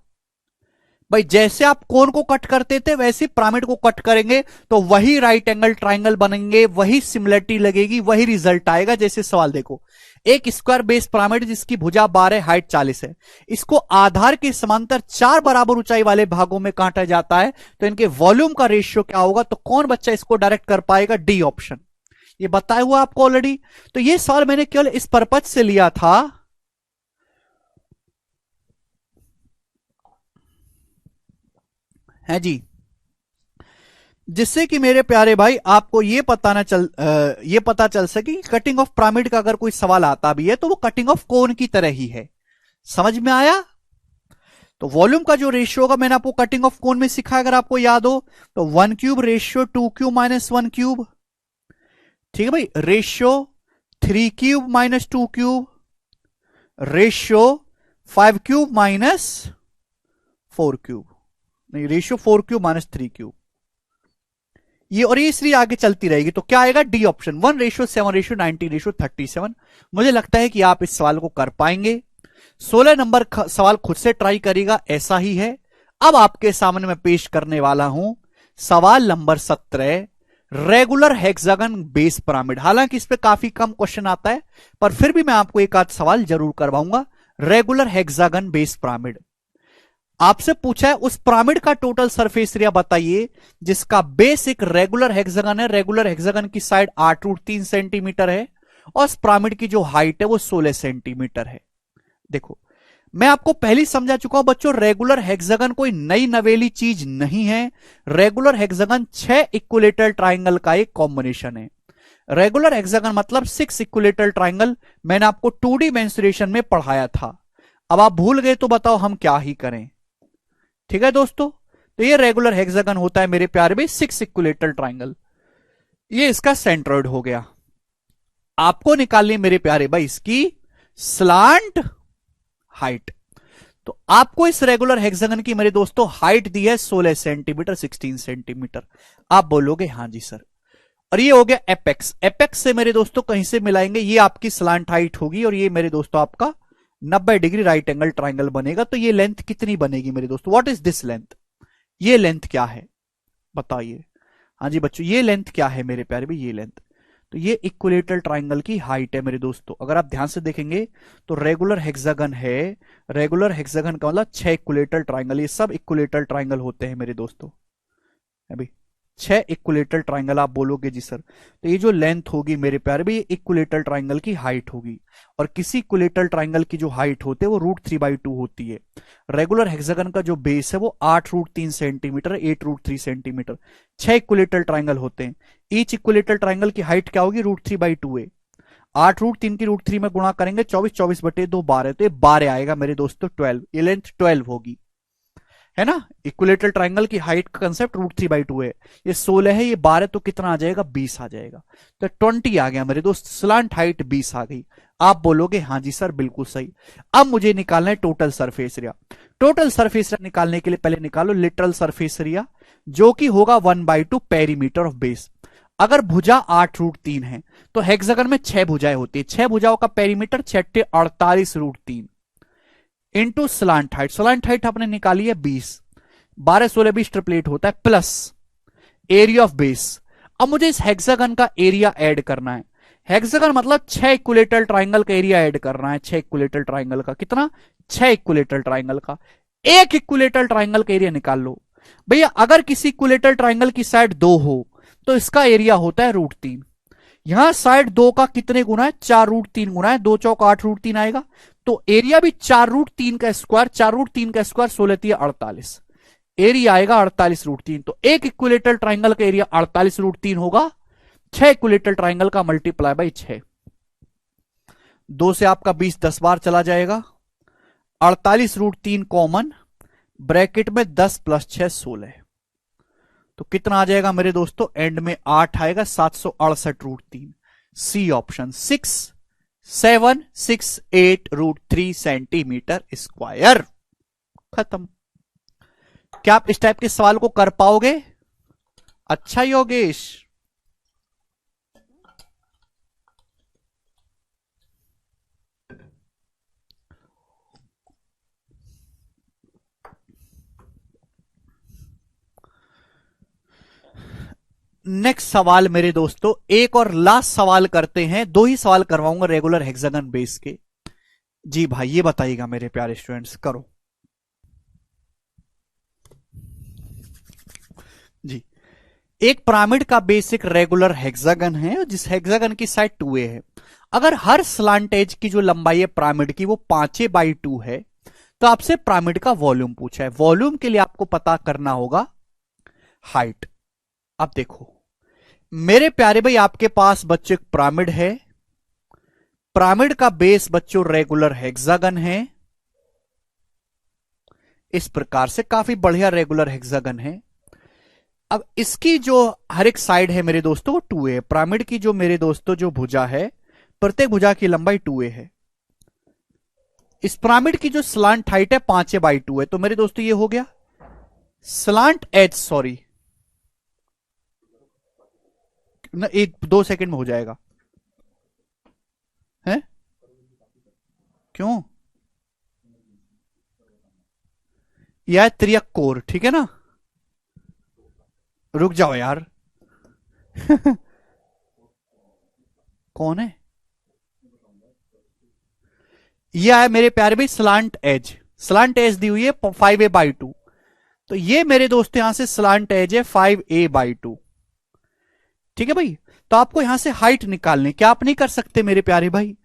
भाई जैसे आप कोन को कट करते थे वैसे पिरामिड को कट करेंगे तो वही राइट एंगल ट्राइंगल बनेंगे, वही सिमिलरिटी लगेगी, वही रिजल्ट आएगा। जैसे सवाल देखो, एक स्क्वायर बेस पिरामिड जिसकी भुजा 12 हाइट 40 है, इसको आधार के समांतर 4 बराबर ऊंचाई वाले भागों में काटा जाता है, तो इनके वॉल्यूम का रेशियो क्या होगा। तो कौन बच्चा इसको डायरेक्ट कर पाएगा, डी ऑप्शन। ये बताया हुआ आपको ऑलरेडी। तो ये सवाल मैंने केवल इस पर्पज से लिया था है जी, जिससे कि मेरे प्यारे भाई आपको ये पता चल सके कि कटिंग ऑफ पिरामिड का अगर कोई सवाल आता भी है तो वो कटिंग ऑफ कोन की तरह ही है। समझ में आया। तो वॉल्यूम का जो रेशियो होगा मैंने आपको कटिंग ऑफ कोन में सिखाया, अगर आपको याद हो तो 1³ रेशियो 2³ माइनस 1³। ठीक है भाई, रेशियो 3³ माइनस 2³ रेशियो 5³ माइनस 4³, नहीं रेशियो 4³ माइनस 3³। ये और ये इसलिए आगे चलती रहेगी। तो क्या आएगा, डी ऑप्शन, 1:7:19:37। मुझे लगता है कि आप इस सवाल को कर पाएंगे। 16 नंबर सवाल खुद से ट्राई करेगा, ऐसा ही है। अब आपके सामने मैं पेश करने वाला हूं सवाल number 17, regular hexagon base pyramid. हालांकि इस पे काफी कम क्वेश्चन आता है, पर फिर भी मैं आपको एक आध सवाल जरूर करवाऊंगा। रेगुलर हेक्सागन बेस पिरामिड आपसे पूछा है, उस पिरामिड का टोटल सरफेस एरिया बताइए जिसका बेस एक रेगुलर हेक्सागन है। रेगुलर हेक्सागन की साइड 8√3 सेंटीमीटर है और उस पिरामिड की जो हाइट है वो 16 सेंटीमीटर है। देखो, मैं आपको पहले ही समझा चुका हूं बच्चों, रेगुलर हेक्सागन कोई नई नवेली चीज नहीं है। रेगुलर हेक्सागन 6 इक्विलेटरल ट्राइंगल का एक कॉम्बिनेशन है। रेगुलर हेक्सागन मतलब 6 इक्विलेटरल ट्राइंगल। मैंने आपको 2D मेंसुरेशन में पढ़ाया था। अब आप भूल गए तो बताओ हम क्या ही करें। ठीक है दोस्तों, तो ये रेगुलर हेक्सागन होता है मेरे प्यारे भाई 6 इक्विलेटरल ट्राइंगल। ये इसका सेंट्रोइड हो गया। आपको निकालनी मेरे प्यारे भाई इसकी स्लांट हाइट। तो आपको इस रेगुलर हेक्सागन की मेरे दोस्तों हाइट दी है 16 सेंटीमीटर, 16 सेंटीमीटर। आप बोलोगे हाँ जी सर। और ये हो गया एपेक्स। एपेक्स से मेरे दोस्तों कहीं से मिलाएंगे, ये आपकी स्लांट हाइट होगी और ये मेरे दोस्तों आपका 90 डिग्री राइट एंगल ट्राइंगल बनेगा। तो ये लेंथ कितनी बनेगी मेरे दोस्तों? What is this length? ये लेंथ क्या है बताइए? हाँ जी बच्चों, ये लेंथ क्या है मेरे प्यारे भाई? ये लेंथ, तो ये इक्विलेटरल ट्राइंगल की हाइट है मेरे दोस्तों। अगर आप ध्यान से देखेंगे तो रेगुलर हेक्सागन है, रेगुलर हेक्सागन का मतलब 6 इक्विलेटरल ट्राइंगल, ये सब इक्विलेटरल ट्राइंगल होते हैं मेरे दोस्तों। अभी 6 इक्विलेटरल ट्राइंगल आप बोलोगे जी सर। तो ये जो लेंथ होगी मेरे प्यारे भाई, ये इक्विलेटरल ट्राइंगल की हाइट होगी। और किसी इक्विलेटरल ट्राइंगल की जो हाइट होती है वो √3/2 होती है। रेगुलर हेक्सागन का जो बेस है वो 8√3 सेंटीमीटर, 8√3 सेंटीमीटर। 6 इक्विलेटरल ट्राइंगल होते हैं। ईच इक्विलेटरल ट्राइंगल की हाइट क्या होगी? √3/2 है। 8√3 की √3 में गुणा करेंगे 24, 24/2 12, तो ये 12 आएगा मेरे दोस्तों 12। ये लेंथ 12 होगी, है ना। इक्विलेटरल ट्राइंगल की हाइट का कंसेप्ट √3/2 है। ये 16 है, ये 12, तो कितना आ जाएगा? 20 आ जाएगा। तो 20 आ गया मेरे दोस्त, स्लांट हाइट 20 आ गई। आप बोलोगे हाँ जी सर बिल्कुल सही। अब मुझे निकालना है total surface area. Total surface area निकालने के लिए पहले निकालो लिटरल सरफेस एरिया, जो कि होगा 1/2 पेरीमीटर ऑफ बेस। अगर भुजा 8√3 है तो हेक्सागन में 6 भुजाएं होती है, 6 भुजाओं का perimeter 6 48√3 into slant height. Slant height आपने निकाली है 20, 12 16 20 ट्रिपलेट होता है, प्लस एरिया ऑफ बेस। अब मुझे इस हेक्सागन का एरिया ऐड करना है। हेक्सागन मतलब 6 इक्विलेटरल ट्राइंगल का एरिया ऐड करना है। 6 इक्विलेटरल ट्राइंगल का कितना? 6 इक्विलेटरल ट्राइंगल का। एक इक्विलेटरल ट्राइंगल का एरिया निकाल लो भैया। अगर किसी इक्विलेटरल ट्राइंगल की साइड 2 हो तो इसका एरिया होता है √3। यहां साइड 2 का कितने गुना है? 4√3 गुना है, 2 चौक 8√3 आएगा। तो एरिया भी 4√3 का स्क्वायर, 4√3 का स्क्वायर 16 48, एरिया आएगा 48√3। तो एक इक्विलेटरल ट्राइंगल का एरिया 48√3 होगा। 6 इक्विलेटरल ट्राइंगल का मल्टीप्लाई बाई 6, 2 से आपका 20 10 बार चला जाएगा। 48√3 कॉमन, ब्रैकेट में 10 + 6 16, तो कितना आ जाएगा मेरे दोस्तों? एंड में 8 आएगा, 768√3। C option 6768√3 centimetre square. खत्म। क्या आप इस टाइप के सवाल को कर पाओगे? अच्छा योगेश, नेक्स्ट सवाल मेरे दोस्तों, एक और लास्ट सवाल करते हैं। 2 ही सवाल करवाऊंगा रेगुलर हेक्सागन बेस के। जी भाई ये बताइएगा मेरे प्यारे स्टूडेंट्स, करो जी। एक पिरामिड का बेस एक रेगुलर हेक्सागन है, जिस हेक्सागन की साइड 2a है। अगर हर स्लांट एज की जो लंबाई है पिरामिड की वो 5a/2 है, तो आपसे पिरामिड का वॉल्यूम पूछा है। वॉल्यूम के लिए आपको पता करना होगा हाइट। अब देखो मेरे प्यारे भाई, आपके पास बच्चे पिरामिड है। पिरामिड का बेस बच्चों रेगुलर हेक्सागन है। इस प्रकार से काफी बढ़िया रेगुलर हेक्सागन है। अब इसकी जो हर एक साइड है मेरे दोस्तों वो 2a है। पिरामिड की जो मेरे दोस्तों जो भुजा है, प्रत्येक भुजा की लंबाई 2a है। इस पिरामिड की जो स्लांट हाइट है 5a/2 है। तो मेरे दोस्तों ये हो गया स्लांट एज, सॉरी ना, 1-2 सेकंड में हो जाएगा है। क्यों? यह त्रियक, ठीक है ना। रुक जाओ यार कौन है? यह है मेरे प्यारे भाई स्लांट एज। स्लांट एज दी हुई है 5a/2। तो ये मेरे दोस्त यहां से स्लांट एज है 5a/2। ठीक है भाई। तो आपको यहां से हाइट निकालनी, क्या आप नहीं कर सकते मेरे प्यारे भाई?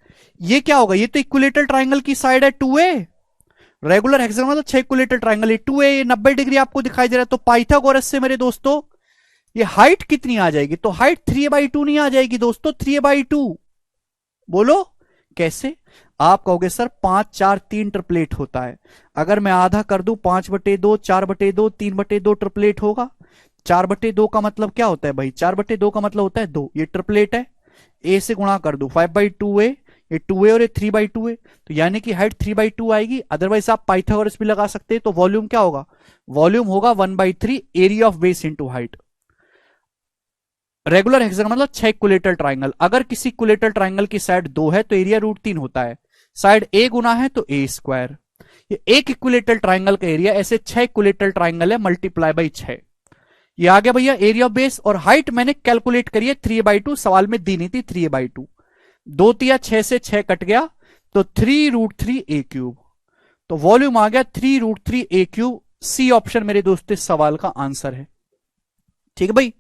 ये क्या होगा? ये तो इक्विलेटरल ट्राइंगल की साइड है 2a। रेगुलर हेक्सागन मतलब 6 इक्विलेटरल ट्राइंगल, 2a, ये 90 डिग्री आपको दिखाई दे रहा है। तो पाइथागोरस से मेरे दोस्तों ये हाइट कितनी आ जाएगी? तो हाइट 3a/2 नहीं आ जाएगी दोस्तों, 3a/2। बोलो कैसे? आप कहोगे सर 5 4 3 ट्रिपलेट होता है। अगर मैं आधा कर दूं 5/2, 4/2, 3/2 ट्रिपलेट होगा। 4/2 का मतलब क्या होता है भाई? 4/2 का मतलब होता है 2। ये ट्रिपलेट है, ए से गुणा कर दो 5/2a, ये 2a और ये 3/2 है, तो यानी कि हाइट 3/2 आएगी। अदरवाइज आप पाइथागोरस भी लगा सकते हैं, तो वॉल्यूम क्या होगा, वॉल्यूम होगा 1/3 area of base into height. Regular hexagon मतलब 6 इक्विलेटरल ट्राइंगल, अगर किसी इक्विलेटरल ट्राइंगल की साइड 2 है तो एरिया √3 होता है, साइड a गुना है तो a²। ये एक इक्विलेटरल ट्राइंगल का एरिया, ऐसे 6 इक्विलेटरल ट्राइंगल है, मल्टीप्लाई बाई 6। ये आ गया भैया एरिया ऑफ बेस। और हाइट मैंने कैलकुलेट करी है 3/2, सवाल में दी नहीं थी 3/2, 2 तिया 6 से 6 कट गया तो 3√3a³। तो वॉल्यूम आ गया 3√3a³। सी ऑप्शन मेरे दोस्त इस सवाल का आंसर है। ठीक है भाई।